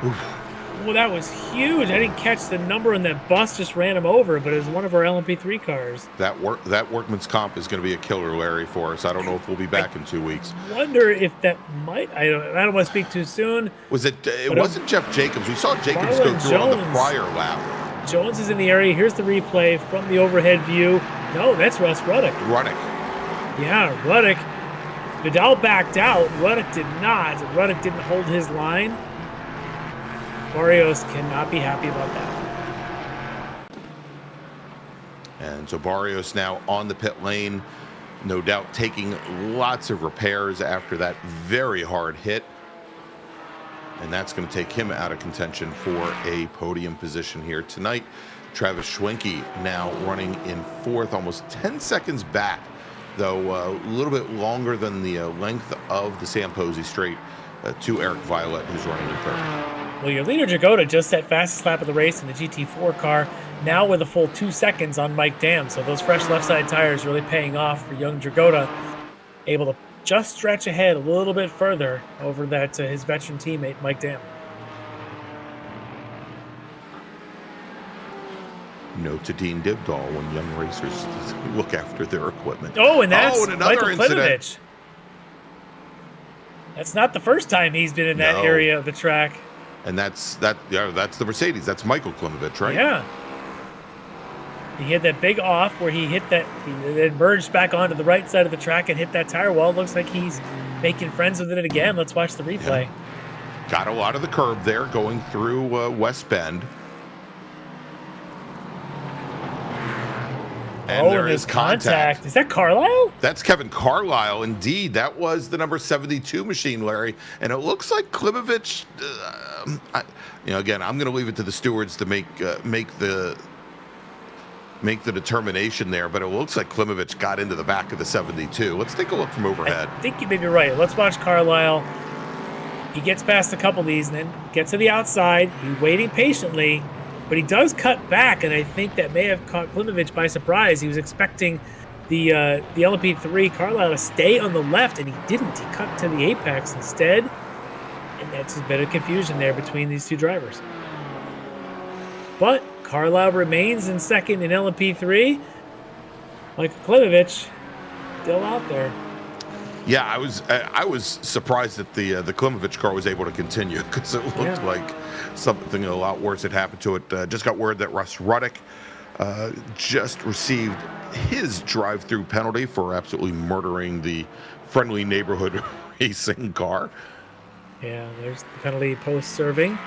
S2: Oof.
S3: Well, that was huge. I didn't catch the number, and that bus just ran him over, but it was one of our LMP3 cars.
S2: That workman's comp is going to be a killer, Larry, for us. I don't know if we'll be back in 2 weeks.
S3: Wonder if that might... I don't want to speak too soon.
S2: It wasn't Jeff Jacobs. We saw Jacobs go through on the prior lap.
S3: Jones is in the area. Here's the replay from the overhead view. No, that's Russ Ruddock. Yeah, Ruddock. Vidal backed out. Ruddock did not. Ruddock didn't hold his line. Barrios cannot be happy about that.
S2: And so Barrios now on the pit lane, no doubt taking lots of repairs after that very hard hit. and that's going to take him out of contention for a podium position here tonight. Travis Schwenke now running in fourth, almost 10 seconds back, though a little bit longer than the length of the Sam Posey straight to Eric Violet, who's running in third.
S3: Well, your leader, Dragota, just set fastest lap of the race in the GT4 car, now with a full 2 seconds on Mike Dam. So those fresh left side tires really paying off for young Dragota, able to just stretch ahead a little bit further over that his veteran teammate, Mike Dam.
S2: Note to Dean Dibdahl when young racers look after their equipment.
S3: Oh, and that's
S2: and another
S3: Michael
S2: incident.
S3: Klimovich. That's not the first time he's been in that area of the track.
S2: And that's the Mercedes. That's Michael Klimovich, right?
S3: Yeah. He had that big off where he hit that, he then merged back onto the right side of the track and hit that tire wall. Looks like he's making friends with it again. Let's watch the replay.
S2: Yeah. Got a lot of the curb there going through West Bend. And there is contact.
S3: Is that Carlisle?
S2: That's Kevin Carlisle. Indeed, that was the number 72 machine, Larry. And it looks like Klimovich, again, I'm going to leave it to the stewards to make the determination there, but it looks like Klimovich got into the back of the 72. Let's take a look from overhead.
S3: I think you may be right. Let's watch Carlisle. He gets past a couple of these and then gets to the outside. He's waiting patiently, but he does cut back, and I think that may have caught Klimovich by surprise. He was expecting the LMP3 Carlisle to stay on the left, and he didn't. He cut to the apex instead, and that's a bit of confusion there between these two drivers. But Carlisle remains in second in LMP3. Michael Klimovich still out there.
S2: Yeah, I was surprised that the Klimovich car was able to continue, because it looked like something a lot worse had happened to it. Just got word that Russ Ruddick just received his drive-through penalty for absolutely murdering the friendly neighborhood racing car.
S3: Yeah, there's the penalty post-serving.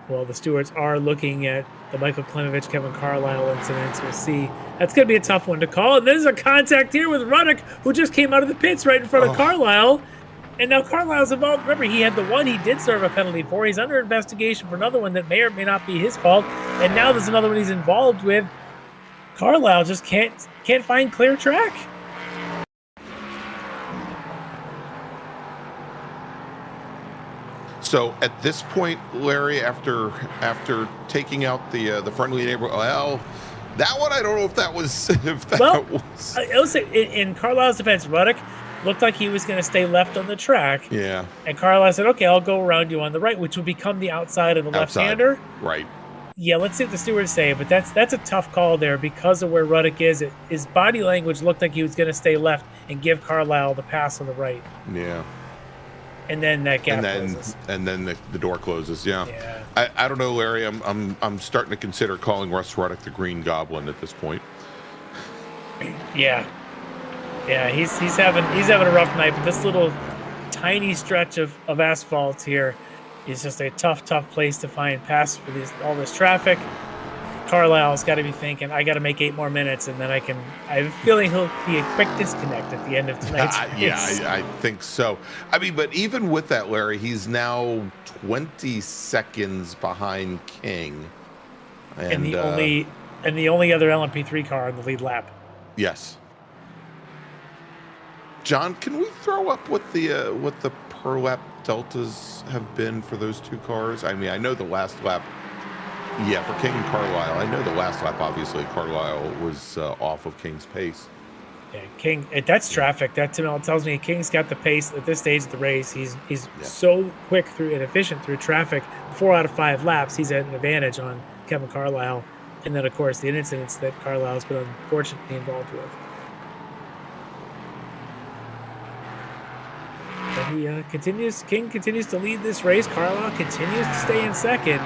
S3: Well, the stewards are looking at the Michael Klimovich, Kevin Carlisle incidents. We'll see. That's going to be a tough one to call. And there's a contact here with Ruddick, who just came out of the pits right in front of Carlisle. And now Carlisle's involved. Remember, he had the one he did serve a penalty for. He's under investigation for another one that may or may not be his fault. And now there's another one he's involved with. Carlisle just can't find clear track.
S2: So at this point, Larry, after taking out the friendly neighbor, well, that one I don't know if that was.
S3: I'll say in Carlisle's defense, Ruddick looked like he was going to stay left on the track.
S2: Yeah.
S3: And Carlisle said, "Okay, I'll go around you on the right," which would become the outside of the left-hander.
S2: Right.
S3: Yeah, let's see what the stewards say, but that's a tough call there because of where Ruddick is. His body language looked like he was going to stay left and give Carlisle the pass on the right.
S2: Yeah.
S3: And then that gap closes.
S2: And then the door closes. Yeah. I don't know, Larry. I'm starting to consider calling Russ Ruddick the Green Goblin at this point.
S3: Yeah. He's having a rough night, but this little tiny stretch of asphalt here is just a tough place to find pass for all this traffic. Carlisle's got to be thinking, I got to make 8 more minutes, and then I have a feeling he'll be a quick disconnect at the end of tonight's race.
S2: Yeah, I think so. I mean, but even with that, Larry, he's now 20 seconds behind King.
S3: And the only other LMP3 car on the lead lap.
S2: Yes. John, can we throw up what the per lap deltas have been for those two cars? I mean, I know the last lap. Yeah, for King and Carlisle. I know the last lap, obviously, Carlisle was off of King's pace.
S3: Yeah, King, that's traffic. That tells me King's got the pace at this stage of the race. He's so quick through and efficient through traffic. 4 out of 5 laps, he's at an advantage on Kevin Carlisle. And then, of course, the incidents that Carlisle's been unfortunately involved with. But King continues to lead this race. Carlisle continues to stay in second.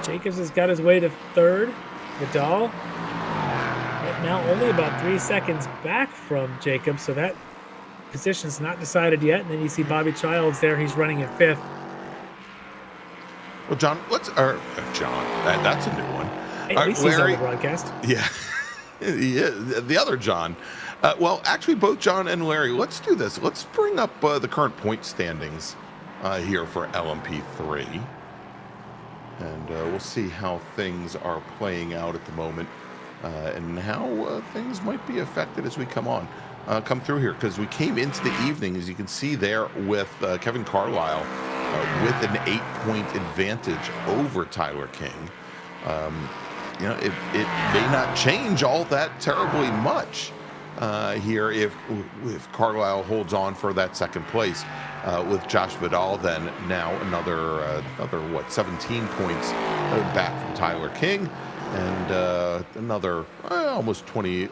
S3: Jacobs has got his way to third. Vidal right now only about 3 seconds back from Jacobs, so that position's not decided yet. And then you see Bobby Childs there. He's running in 5th.
S2: Well, John, that's a new one.
S3: At least he's on the broadcast.
S2: Yeah. The other John. Well, actually, both John and Larry, let's do this. Let's bring up the current point standings here for LMP3. And we'll see how things are playing out at the moment and how things might be affected as we come through here. Because we came into the evening, as you can see there, with Kevin Carlisle with an 8-point advantage over Tyler King. It may not change all that terribly much here if Carlisle holds on for that second place with Josh Vidal. Then now another 17 points back from Tyler King, and another almost 20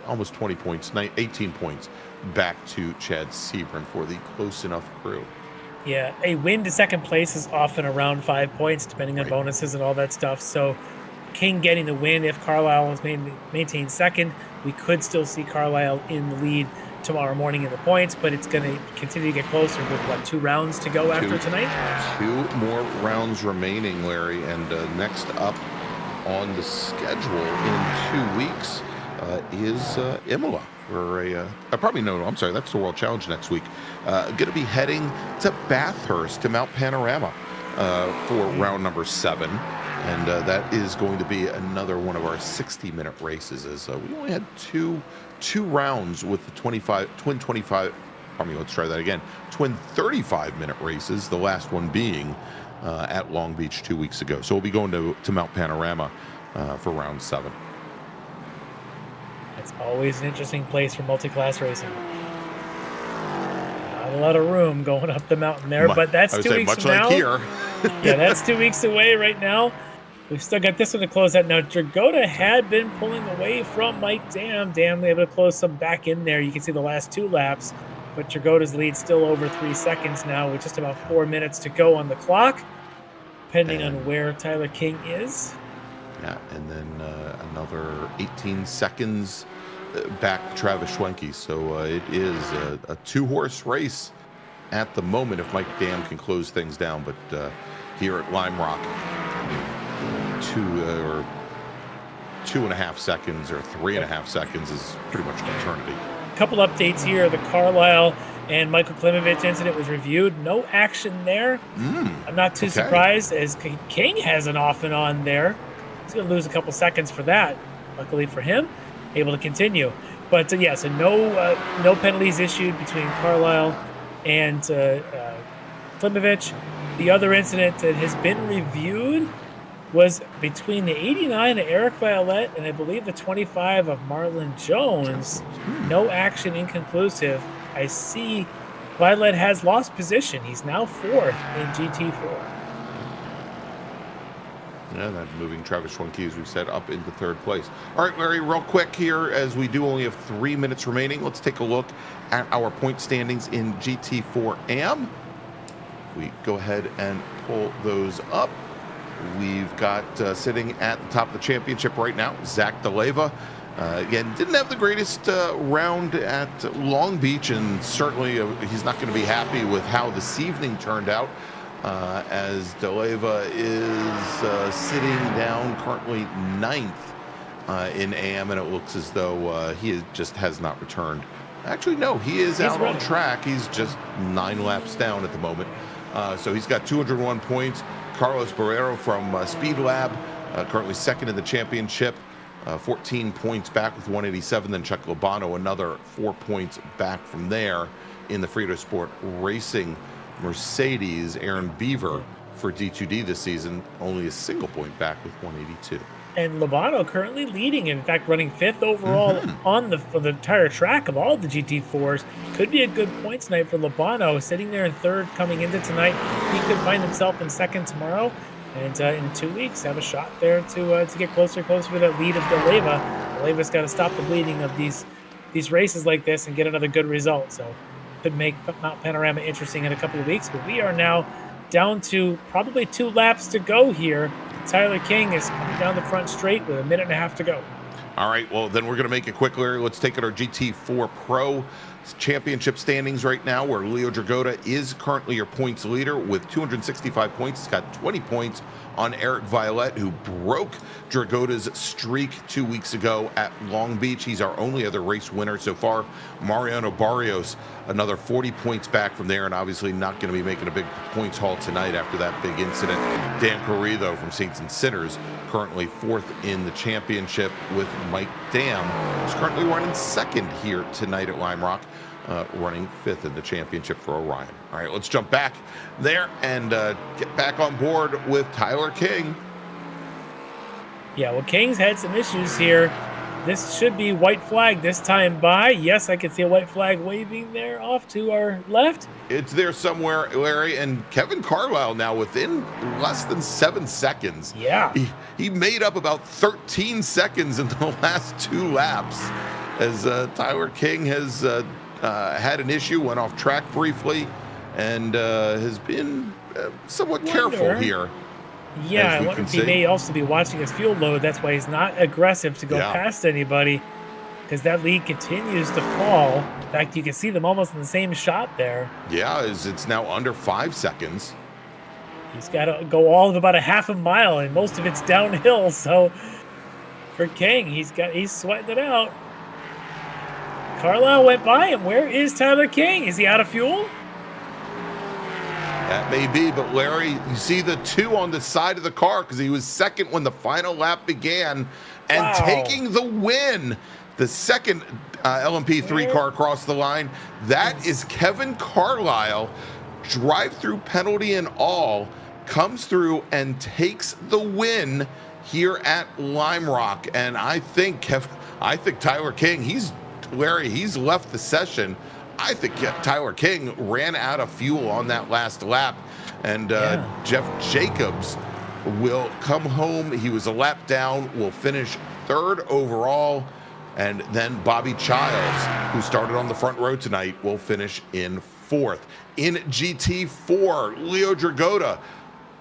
S2: points, 18 points back to Chad Sebring for the close enough crew.
S3: Yeah, a win to second place is often around 5 points, depending on bonuses and all that stuff. So King getting the win. If Carlisle was maintained second, we could still see Carlisle in the lead tomorrow morning in the points, but it's going to continue to get closer with 2 rounds to go after tonight. 2
S2: more rounds remaining, Larry, and next up on the schedule in 2 weeks is Imola. I'm sorry, that's the World Challenge next week. Going to be heading to Bathurst, to Mount Panorama for round number 7. And that is going to be another one of our 60-minute races, as we only had two rounds with the twin 35-minute races, the last one being at Long Beach 2 weeks ago. So we'll be going to Mount Panorama for round 7.
S3: It's always an interesting place for multi-class racing. Not a lot of room going up the mountain there, but that's 2 weeks from now.
S2: Here.
S3: Yeah, that's 2 weeks away right now. We've still got this one to close out. Now, Dragotta had been pulling away from Mike Dam. Dam able to close some back in there. You can see the last 2 laps, but Dragotta's lead still over 3 seconds now with just about 4 minutes to go on the clock, depending on where Tyler King is.
S2: Yeah, and then another 18 seconds back Travis Schwenke. So it is a 2-horse race at the moment if Mike Dam can close things down. But here at Lime Rock, 2.5 seconds or 3.5 seconds is pretty much an eternity.
S3: A couple updates here. The Carlisle and Michael Klimovich incident was reviewed. No action there. I'm not too surprised, as King has an off and on there. He's going to lose a couple seconds for that. Luckily for him, able to continue. But so no penalties issued between Carlisle and Klimovich. The other incident that has been reviewed was between the 89 of Eric Violette and I believe the 25 of Marlon Jones. No action, inconclusive. I see Violette has lost position. He's now 4th in GT4.
S2: Yeah, that moving Travis Schwenke, as we said, up into 3rd place. All right, Larry, real quick here, as we do only have 3 minutes remaining, let's take a look at our point standings in GT4 AM. We go ahead and pull those up. We've got sitting at the top of the championship right now, Zach DeLeva. Again, didn't have the greatest round at Long Beach, and certainly he's not going to be happy with how this evening turned out, as DeLeva is sitting down currently 9th in AM, and it looks as though he just has not returned. Actually, no, he is out on track. He's just 9 laps down at the moment. So he's got 201 points. Carlos Barrero from Speed Lab, currently 2nd in the championship, 14 points back with 187. Then Chuck Lobano, another 4 points back from there in the Frito Sport Racing Mercedes. Aaron Beaver for D2D this season, only a single point back with 182.
S3: And Lobano currently leading, in fact, running 5th overall on the entire track of all the GT4s. Could be a good points night for Lobano, sitting there in 3rd coming into tonight. He could find himself in 2nd tomorrow, and in 2 weeks have a shot there to get closer to that lead of DeLeva. DeLeva's got to stop the bleeding of these races like this and get another good result. So could make Mount Panorama interesting in a couple of weeks. But we are now down to probably 2 laps to go here. Tyler King is coming down the front straight with 1.5 minutes to go.
S2: All right, well, then we're going to make it quick, Larry. Let's take it our GT4 Pro championship standings right now, where Leo Dragota is currently your points leader with 265 points. He's got 20 points on Eric Violette, who broke Dragota's streak 2 weeks ago at Long Beach. He's our only other race winner so far. Mariano Barrios, another 40 points back from there, and obviously not going to be making a big points haul tonight after that big incident. Dan Corrido from Saints and Sinners, currently 4th in the championship, with Mike Dam, who's currently running 2nd here tonight at Lime Rock, running 5th in the championship for Orion. All right, let's jump back there and get back on board with Tyler King.
S3: Yeah, well, King's had some issues here. This should be white flag this time by. Yes, I can see a white flag waving there off to our left.
S2: It's there somewhere, Larry, and Kevin Carlisle now within less than 7 seconds.
S3: Yeah.
S2: He made up about 13 seconds in the last 2 laps as Tyler King has had an issue, went off track briefly, and has been somewhat careful here.
S3: Yeah, I wonder if he may also be watching his fuel load. That's why he's not aggressive to go past anybody, because that lead continues to fall. In fact, you can see them almost in the same shot there.
S2: Yeah, it's now under 5 seconds.
S3: He's got to go all of about a half a mile, and most of it's downhill. So for King, he's sweating it out. Carlisle went by him. Where is Tyler King? Is he out of fuel?
S2: That may be, but Larry, you see the 2 on the side of the car because he was 2nd when the final lap began, and taking the win. The 2nd LMP3 car across the line. That is Kevin Carlisle, drive-through penalty and all, comes through and takes the win here at Lime Rock. And I think Tyler King, he's left the session. I think Tyler King ran out of fuel on that last lap, and Jeff Jacobs will come home. He was a lap down, will finish 3rd overall, and then Bobby Childs, who started on the front row tonight, will finish in 4th. In GT4, Leo Dragota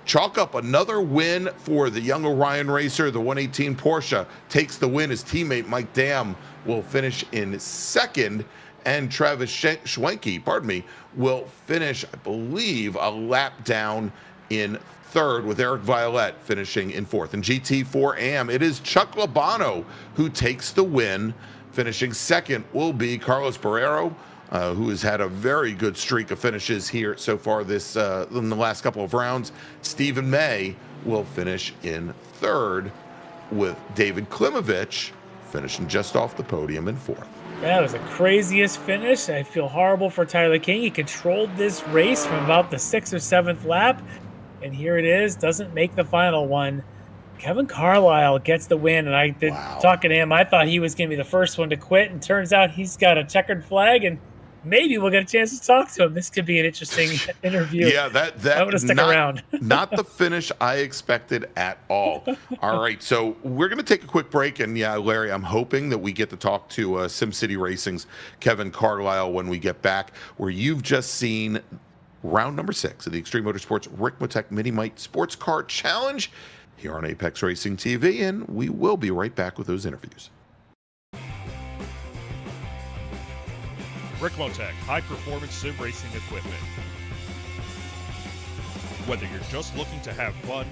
S2: chalk up another win for the young Orion racer. The 118 Porsche takes the win. His teammate Mike Dam will finish in 2nd. And Travis Schwenke, will finish, I believe, a lap down in 3rd, with Eric Violette finishing in 4th. In GT4 AM, it is Chuck Labano who takes the win. Finishing 2nd will be Carlos Barrero, who has had a very good streak of finishes here so far in the last couple of rounds. Stephen May will finish in 3rd, with David Klimovich finishing just off the podium in 4th.
S3: That was the craziest finish. I feel horrible for Tyler King. He controlled this race from about the 6th or 7th lap, and here it is. Doesn't make the final one. Kevin Carlisle gets the win, and talking to him, I thought he was going to be the first one to quit, and turns out he's got a checkered flag, and maybe we'll get a chance to talk to him. This could be an interesting interview.
S2: Yeah, that
S3: I would have stuck around.
S2: Not the finish I expected at all. All right, so we're going to take a quick break, and Larry, I'm hoping that we get to talk to SimCity Racing's Kevin Carlisle when we get back, where you've just seen round number 6 of the Extreme Motorsports Ricmotech miniMite Sports Car Challenge here on Apex Racing TV, and we will be right back with those interviews.
S5: Ricmotech, high-performance sim racing equipment. Whether you're just looking to have fun,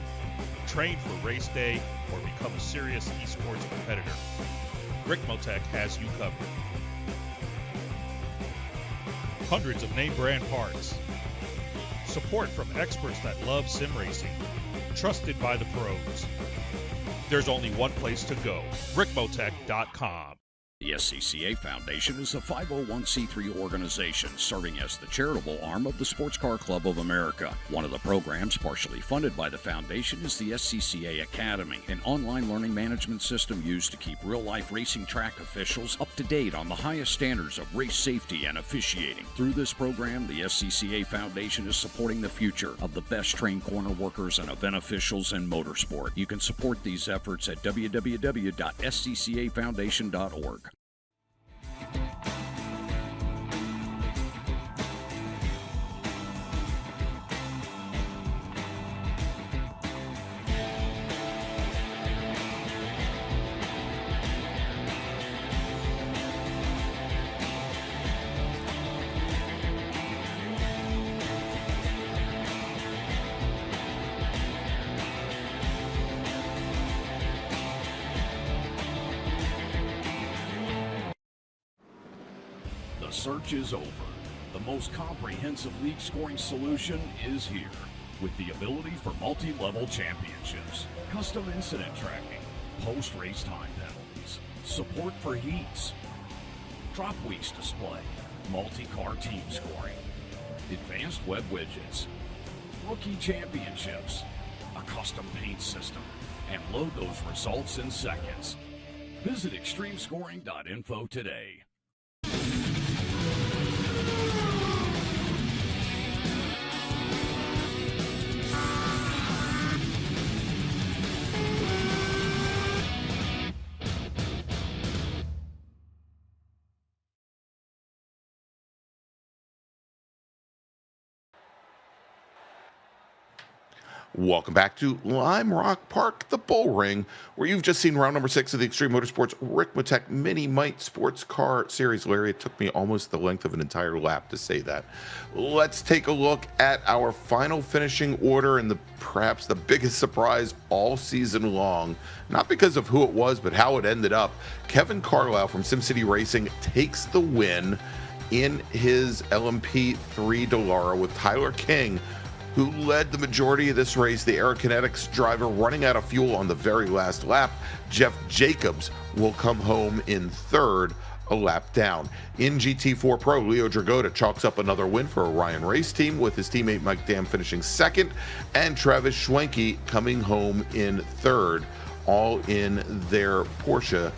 S5: train for race day, or become a serious esports competitor, Ricmotech has you covered. Hundreds of name-brand parts. Support from experts that love sim racing. Trusted by the pros. There's only one place to go, Ricmotech.com.
S6: The SCCA Foundation is a 501c3 organization serving as the charitable arm of the Sportscar Club of America. One of the programs partially funded by the foundation is the SCCA Academy, an online learning management system used to keep real-life racing track officials up to date on the highest standards of race safety and officiating. Through this program, the SCCA Foundation is supporting the future of the best-trained corner workers and event officials in motorsport. You can support these efforts at www.sccafoundation.org. the search is over. The most comprehensive league scoring solution is here, with the ability for multi-level championships, custom incident tracking, post-race time penalties, support for heats, drop weeks display, multi-car team scoring, advanced web widgets, rookie championships, a custom paint system, and load those results in seconds. Visit extremescoring.info today.
S2: Welcome back to Lime Rock Park, the Bull Ring, where you've just seen round number 6 of the Extreme Motorsports Ricmotech miniMite Sports Car Series. Larry, it took me almost the length of an entire lap to say that. Let's take a look at our final finishing order and perhaps the biggest surprise all season long. Not because of who it was, but how it ended up. Kevin Carlisle from SimCity Racing takes the win in his LMP3 Dallara with Tyler King, who led the majority of this race. The Aerokinetics driver running out of fuel on the very last lap. Jeff Jacobs will come home in third, a lap down. In GT4 Pro, Leo Dragota chalks up another win for Orion Race Team with his teammate Mike Dam finishing second, and Travis Schwenke coming home in third, all in their Porsche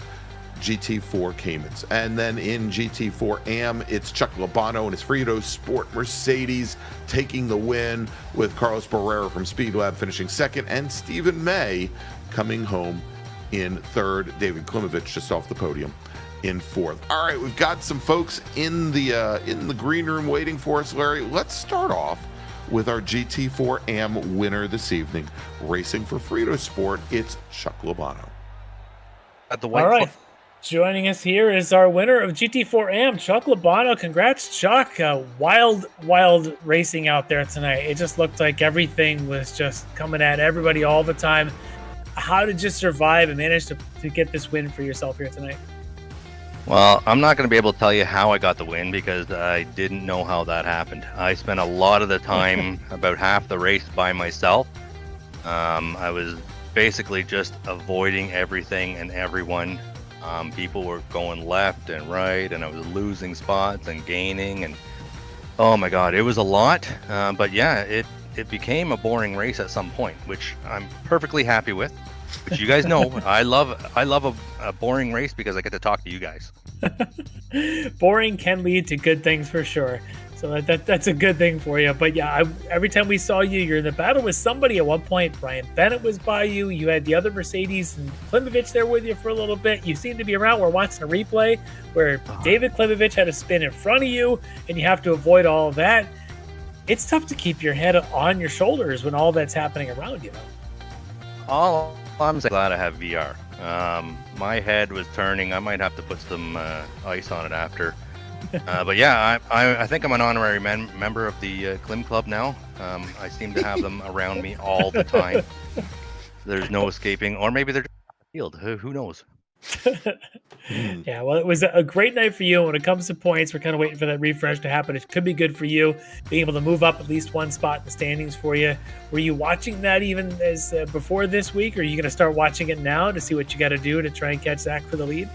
S2: GT4 Caymans. And then in GT4 AM, it's Chuck Labano and his Frito Sport Mercedes taking the win, with Carlos Barrera from Speed Lab finishing second, and Stephen May coming home in third. David Klimovich just off the podium in fourth. All right, we've got some folks in the green room waiting for us, Larry. Let's start off with our GT4 AM winner this evening, racing for Frito Sport. It's Chuck Labano.
S7: At the white.
S3: All right. Joining us here is our winner of GT4 AM, Chuck Labano. Congrats, Chuck. Wild racing out there tonight. It just looked like everything was just coming at everybody all the time. How did you survive and manage to get this win for yourself here tonight?
S7: Well, I'm not going to be able to tell you how I got the win because I didn't know how that happened. I spent a lot of the time, about half the race, by myself. I was basically just avoiding everything and everyone. People were going left and right, and I was losing spots and gaining, and oh my god, it was a lot. But yeah, it became a boring race at some point, which I'm perfectly happy with. Which you guys know, I love a boring race because I get to talk to you guys.
S3: Boring can lead to good things for sure. So that's a good thing for you. But yeah, every time we saw you, you're in the battle with somebody at one point. Brian Bennett was by you. You had the other Mercedes and Klimovich there with you for a little bit. You seem to be around. We're watching a replay where David Klimovich had a spin in front of you, and you have to avoid all of that. It's tough to keep your head on your shoulders when all that's happening around you.
S7: I'm glad I have VR. My head was turning. I might have to put some ice on it after. But yeah, I think I'm an honorary member of the Klim Club now. I seem to have them around me all the time. There's no escaping, or maybe they're just on the field. Who knows?
S3: Yeah, well, it was a great night for you. When it comes to points, we're kind of waiting for that refresh to happen. It could be good for you, being able to move up at least one spot in the standings for you. Were you watching that even as before this week, or are you going to start watching it now to see what you got to do to try and catch Zach for the lead?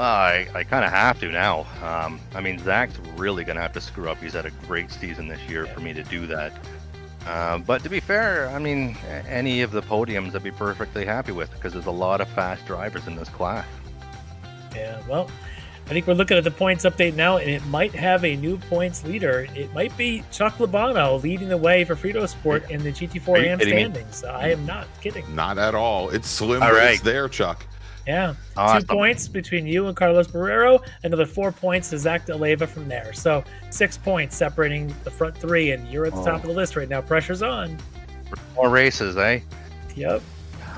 S7: I kind of have to now. I mean, Zach's really going to have to screw up. He's had a great season this year for me to do that. But to be fair, I mean, any of the podiums I'd be perfectly happy with because there's a lot of fast drivers in this class.
S3: Yeah, well, I think we're looking at the points update now, and it might have a new points leader. It might be Chuck Labano leading the way for Frito Sport in the GT4 AM standings. I am not kidding.
S2: Not at all. It's slim,
S7: all
S2: but
S7: right.
S2: It's there, Chuck.
S3: Yeah,
S7: awesome.
S3: 2 points between you and Carlos Barrero, another 4 points to Zach DeLeva from there. So 6 points separating the front three, and you're at the top of the list right now. Pressure's on.
S7: More races, eh?
S3: Yep.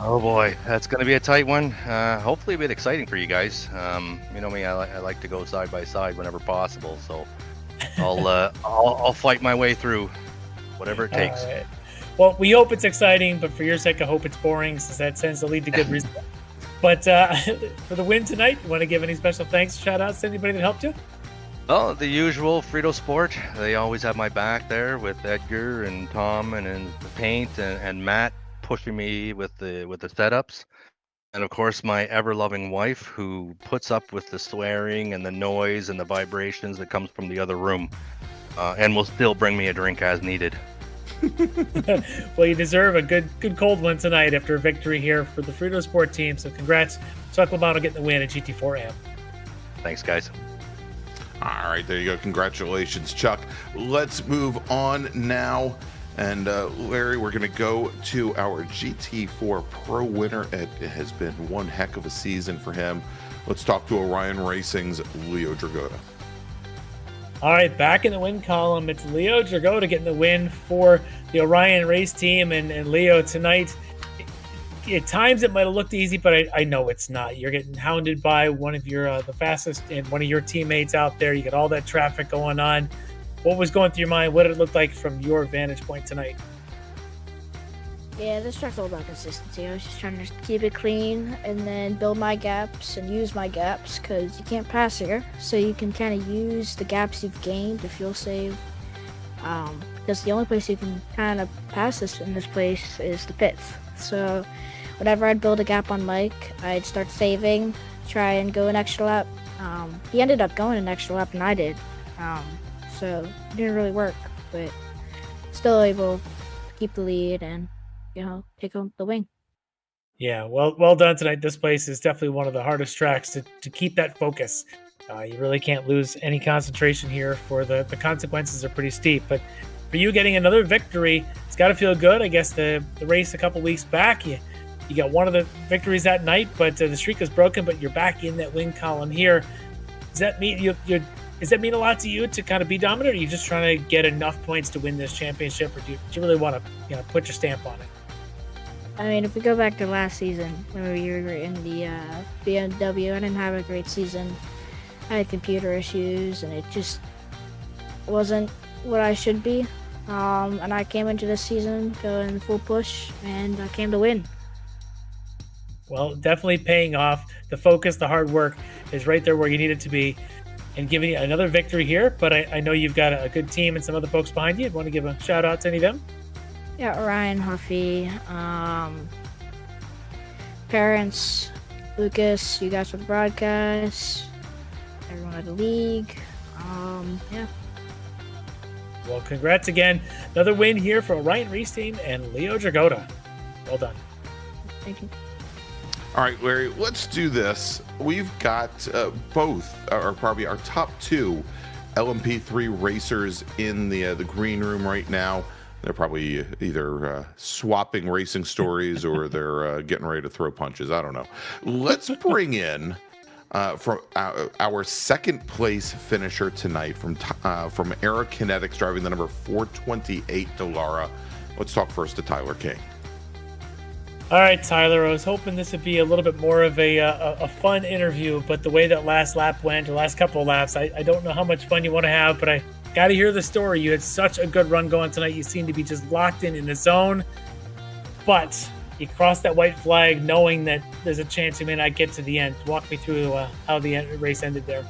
S7: Oh boy, that's going to be a tight one. Hopefully a bit exciting for you guys. You know me, I like to go side by side whenever possible, so I'll fight my way through whatever it takes.
S3: Right. Well, we hope it's exciting, but for your sake, I hope it's boring, since that tends to lead to good results. But for the win tonight, you want to give any special thanks, shout outs to anybody that helped you?
S7: Well, the usual Frito Sport. They always have my back there with Edgar and Tom and the paint and Matt pushing me with the setups. And of course, my ever-loving wife, who puts up with the swearing and the noise and the vibrations that comes from the other room, and will still bring me a drink as needed.
S3: Well, you deserve a good cold one tonight after a victory here for the Frito Sport team. So congrats, Chuck Labano getting the win at GT4 AM.
S7: Thanks, guys.
S2: All right, there you go. Congratulations, Chuck. Let's move on now. And Larry, we're going to go to our GT4 Pro winner. It has been one heck of a season for him. Let's talk to Orion Racing's Leo Dragota.
S3: All right, back in the win column, it's Leo Dragota getting the win for the Orion race team. And Leo, tonight, at times it might have looked easy, but I know it's not. You're getting hounded by one of your the fastest and one of your teammates out there. You got all that traffic going on. What was going through your mind? What did it look like from your vantage point tonight?
S8: Yeah, this track's all about consistency. I was just trying to keep it clean and then build my gaps and use my gaps because you can't pass here. So you can kind of use the gaps you've gained to fuel save. Because the only place you can kind of pass this in this place is the pits. So whenever I'd build a gap on Mike, I'd start saving, try and go an extra lap. He ended up going an extra lap and I did. So it didn't really work, but still able to keep the lead and, take home the win.
S3: Yeah, well done tonight. This place is definitely one of the hardest tracks to keep that focus. You really can't lose any concentration here, for the consequences are pretty steep. But for you getting another victory, it's got to feel good. I guess the race a couple weeks back, you got one of the victories that night, but the streak is broken, but you're back in that win column here. Does that mean does that mean a lot to you to kind of be dominant, or are you just trying to get enough points to win this championship, or do you really want to put your stamp on it?
S8: I mean, if we go back to last season, when we were in the BMW, I didn't have a great season. I had computer issues, and it just wasn't what I should be. And I came into this season going full push, and I came to win.
S3: Well, definitely paying off. The focus, the hard work is right there where you need it to be, and giving you another victory here. But I know you've got a good team and some other folks behind you. I'd want to give a shout out to any of them.
S8: Yeah, Ryan, Huffy, parents, Lucas, you guys for the broadcast, everyone at the league. Yeah.
S3: Well, congrats again. Another win here for Orion Reese team and Leo Dragota. Well done.
S8: Thank you.
S2: All right, Larry, let's do this. We've got both, or probably our top two LMP3 racers in the green room right now. They're probably either swapping racing stories or they're getting ready to throw punches. I don't know. Let's bring in from our second place finisher tonight from Aerokinetics, driving the number 428 Delara. Let's talk first to Tyler King.
S3: All right, Tyler, I was hoping this would be a little bit more of a fun interview, but the way that last lap went, the last couple of laps, I don't know how much fun you want to have, but I got to hear the story. You had such a good run going tonight. You seem to be just locked in the zone, but you crossed that white flag knowing that there's a chance you may not get to the end. Walk me through how the race ended there.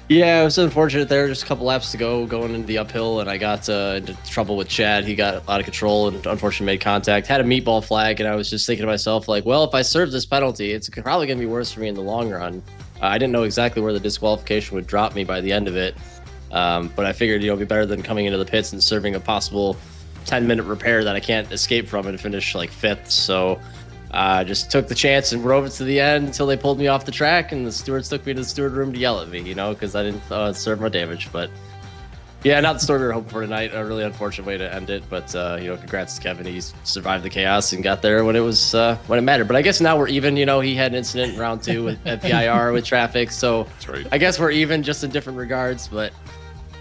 S9: Yeah, it was unfortunate there. Just a couple laps to go going into the uphill, and I got into trouble with Chad. He got out of control and unfortunately made contact. Had a meatball flag, and I was just thinking to myself, like, well, if I serve this penalty, it's probably going to be worse for me in the long run. I didn't know exactly where the disqualification would drop me by the end of it, but I figured, it'd be better than coming into the pits and serving a possible 10-minute repair that I can't escape from and finish like 5th. So just took the chance and drove it to the end until they pulled me off the track, and the stewards took me to the steward room to yell at me, because I didn't serve my damage. But yeah, not the story we were hoping for tonight. A really unfortunate way to end it, but congrats to Kevin. He survived the chaos and got there when it was when it mattered. But I guess now we're even. He had an incident in round 2 at PIR with traffic, so
S2: That's right.
S9: I guess we're even, just in different regards. But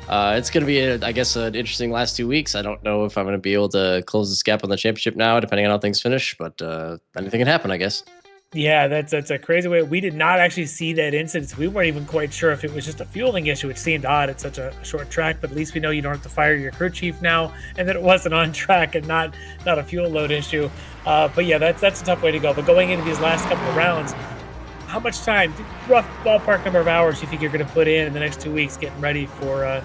S9: it's going to be, an interesting last 2 weeks. I don't know if I'm going to be able to close this gap on the championship now, depending on how things finish, but anything can happen, I guess.
S3: Yeah, that's a crazy way. We did not actually see that incident. We weren't even quite sure if it was just a fueling issue. It seemed odd at such a short track, but at least we know you don't have to fire your crew chief now, and that it wasn't on track and not a fuel load issue. But yeah, that's a tough way to go. But going into these last couple of rounds, how much time, rough ballpark number of hours, you think you're going to put in the next 2 weeks getting ready for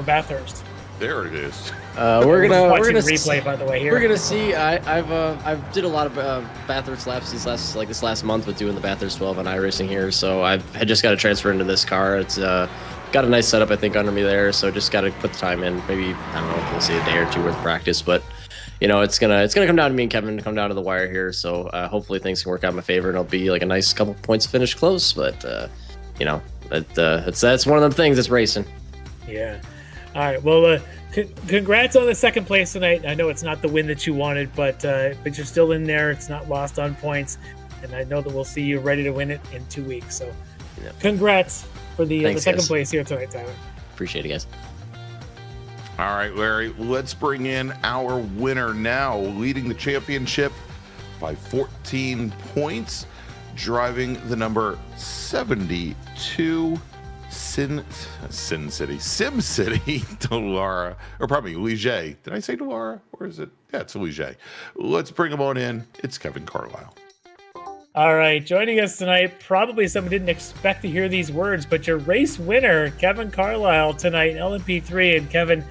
S3: Bathurst?
S2: There it is.
S9: We're gonna
S3: replay, by the way. Here
S9: we're gonna see. I've did a lot of Bathurst laps this last month with doing the Bathurst 12 on iRacing here. So I just got to transfer into this car. It's got a nice setup I think under me there. So just got to put the time in. Maybe I don't know if we'll see a day or two worth of practice, but it's gonna come down to me and Kevin to come down to the wire here. So hopefully things can work out in my favor and it'll be like a nice couple points finish close. But that's one of them things. It's racing.
S3: Yeah. All right. Well, congrats on the second place tonight. I know it's not the win that you wanted, but you're still in there. It's not lost on points, and I know that we'll see you ready to win it in 2 weeks. So, congrats for the second place here tonight, Tyler.
S9: Appreciate it, guys.
S2: All right, Larry, let's bring in our winner now, leading the championship by 14 points, driving the number 72 SimCity Delara, or probably Ligier. Did I say Delara? Or is it? Yeah, it's Ligier. Let's bring him on in. It's Kevin Carlisle.
S3: All right, joining us tonight, probably someone didn't expect to hear these words, but your race winner, Kevin Carlisle, tonight, LMP3. And Kevin,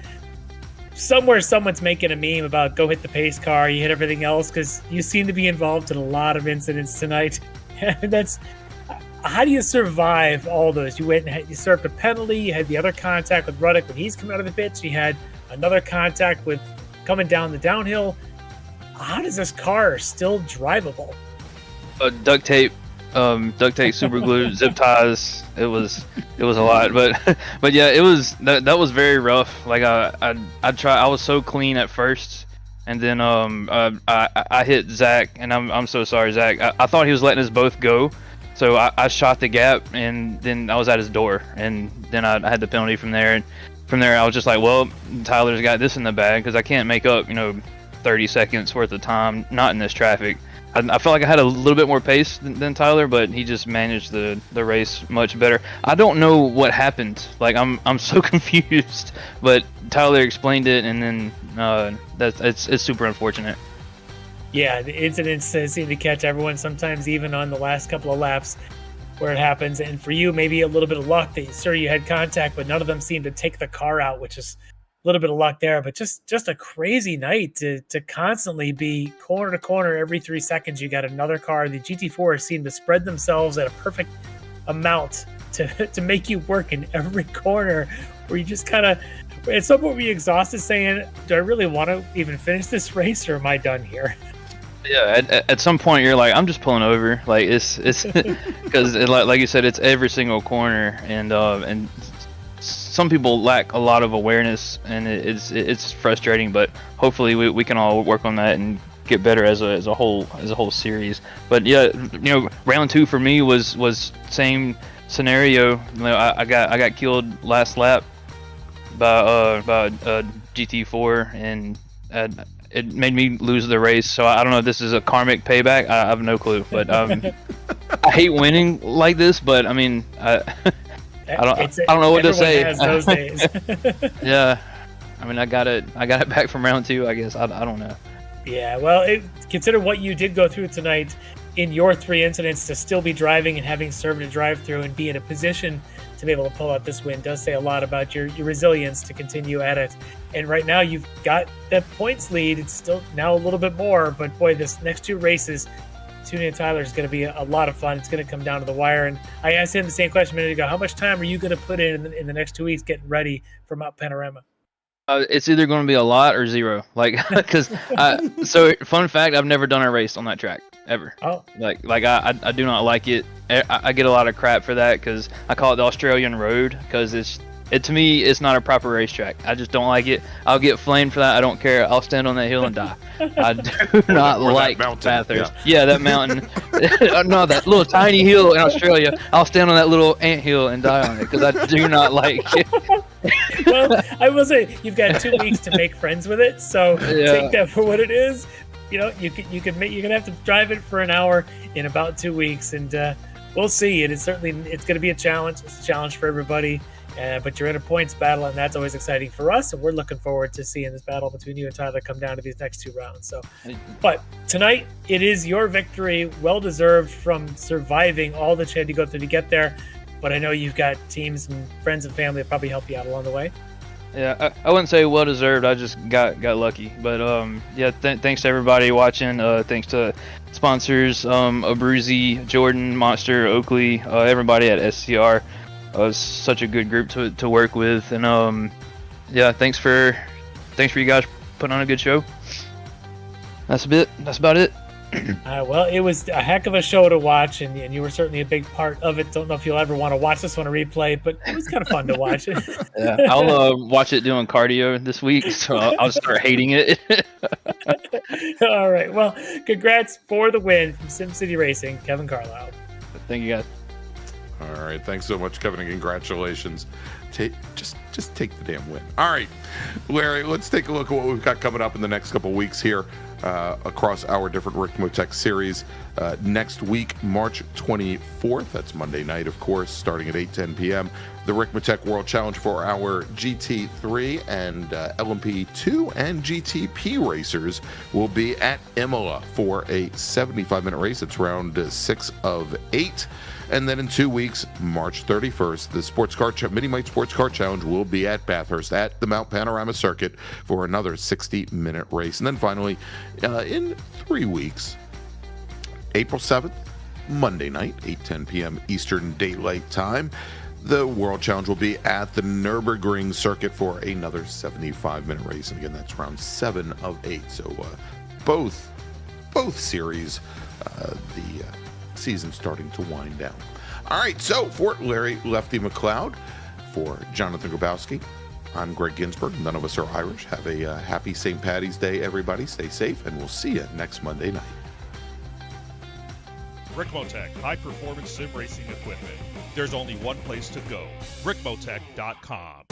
S3: somewhere someone's making a meme about go hit the pace car, you hit everything else, because you seem to be involved in a lot of incidents tonight. And how do you survive all those? You went and you served a penalty. You had the other contact with Ruddock when he's coming out of the pits. You had another contact with coming down the downhill. How does this car still drivable?
S10: Duct tape, super glue, zip ties. It was a lot, but yeah, it was that was very rough. Like I was so clean at first, and then I hit Zach, and I'm so sorry, Zach. I thought he was letting us both go. So I shot the gap, and then I was at his door, and then I had the penalty from there. And from there, I was just like, well, Tyler's got this in the bag because I can't make up, 30 seconds worth of time, not in this traffic. I felt like I had a little bit more pace than Tyler, but he just managed the race much better. I don't know what happened. Like I'm so confused, but Tyler explained it, and then it's super unfortunate.
S3: Yeah, the incidents seem to catch everyone, sometimes even on the last couple of laps where it happens. And for you, maybe a little bit of luck that you had contact, but none of them seemed to take the car out, which is a little bit of luck there. But just a crazy night to constantly be corner to corner every 3 seconds. You got another car. The GT4 seemed to spread themselves at a perfect amount to make you work in every corner, where you just kind of, at some point, were you exhausted saying, do I really want to even finish this race, or am I done here?
S10: Yeah, at some point you're like, I'm just pulling over. Like it's because like you said, it's every single corner, and some people lack a lot of awareness, and it's frustrating. But hopefully we can all work on that and get better as a whole series. But yeah, round 2 for me was same scenario. I got killed last lap by GT4, and it made me lose the race. So I don't know if this is a karmic payback. I have no clue, but I hate winning like this. But I mean, I don't know what to say.
S3: Has those days.
S10: Yeah, I mean, I got it back from round 2. I guess I don't know.
S3: Yeah, well, consider what you did go through tonight in your 3 incidents, to still be driving and having served a drive-through and be in a position to be able to pull out this win does say a lot about your resilience to continue at it. And right now you've got the points lead. It's still now a little bit more, but boy, this next 2 races, tuning in Tyler, is going to be a lot of fun. It's going to come down to the wire. And I asked him the same question a minute ago. How much time are you going to put in the next 2 weeks getting ready for Mount Panorama?
S10: It's either going to be a lot or zero. Like, because so fun fact, I've never done a race on that track ever.
S3: Oh,
S10: like I do not like it. I get a lot of crap for that because I call it the Australian Road, because to me it's not a proper racetrack. I just don't like it. I'll get flamed for that. I don't care. I'll stand on that hill and die. I do not like Bathurst. Yeah, that mountain. No, that little tiny hill in Australia. I'll stand on that little ant hill and die on it because I do not like it.
S3: Well, I will say you've got 2 weeks to make friends with it, so take that for what it is. You're gonna have to drive it for an hour in about 2 weeks, and we'll see. It's going to be a challenge. It's a challenge for everybody. But you're in a points battle, and that's always exciting for us. And we're looking forward to seeing this battle between you and Tyler come down to these next 2 rounds. So, but tonight it is your victory, well deserved from surviving all that you had to go through to get there. But I know you've got teams and friends and family that probably help you out along the way.
S10: Yeah, I wouldn't say well deserved. I just got lucky. But yeah, thanks to everybody watching. Thanks to sponsors, Abruzzi, Jordan, Monster, Oakley, everybody at SCR. It's such a good group to work with, and yeah, thanks for you guys putting on a good show. That's about it.
S3: Well, it was a heck of a show to watch, and you were certainly a big part of it. Don't know if you'll ever want to watch this one a replay, but it was kind of fun to watch.
S10: Yeah, I'll watch it doing cardio this week, so I'll start hating it.
S3: All right. Well, congrats for the win from SimCity Racing, Kevin Carlisle.
S10: Thank you, guys.
S2: All right, thanks so much, Kevin, and congratulations. Just take the damn win. All right, Larry, let's take a look at what we've got coming up in the next couple weeks here across our different Ricmotech series. Next week, March 24th, that's Monday night, of course, starting at 8:10 p.m., the Ricmotech World Challenge for our GT3 and LMP2 and GTP racers will be at Imola for a 75-minute race. It's round 6 of 8. And then in 2 weeks, March 31st, the miniMite Sports Car Challenge will be at Bathurst at the Mount Panorama Circuit for another 60-minute race. And then finally, in 3 weeks, April 7th, Monday night, 8:10 p.m. Eastern Daylight Time, the World Challenge will be at the Nürburgring Circuit for another 75-minute race. And again, that's round 7 of 8. So both series, the season starting to wind down. All right, so for Larry Lefty McLeod, for Jonathan Grabowski, I'm Greg Ginsberg. None of us are Irish. Have a happy St. Paddy's Day, everybody. Stay safe, and we'll see you next Monday night.
S5: Ricmotech, high-performance sim racing equipment. There's only one place to go, ricmotech.com.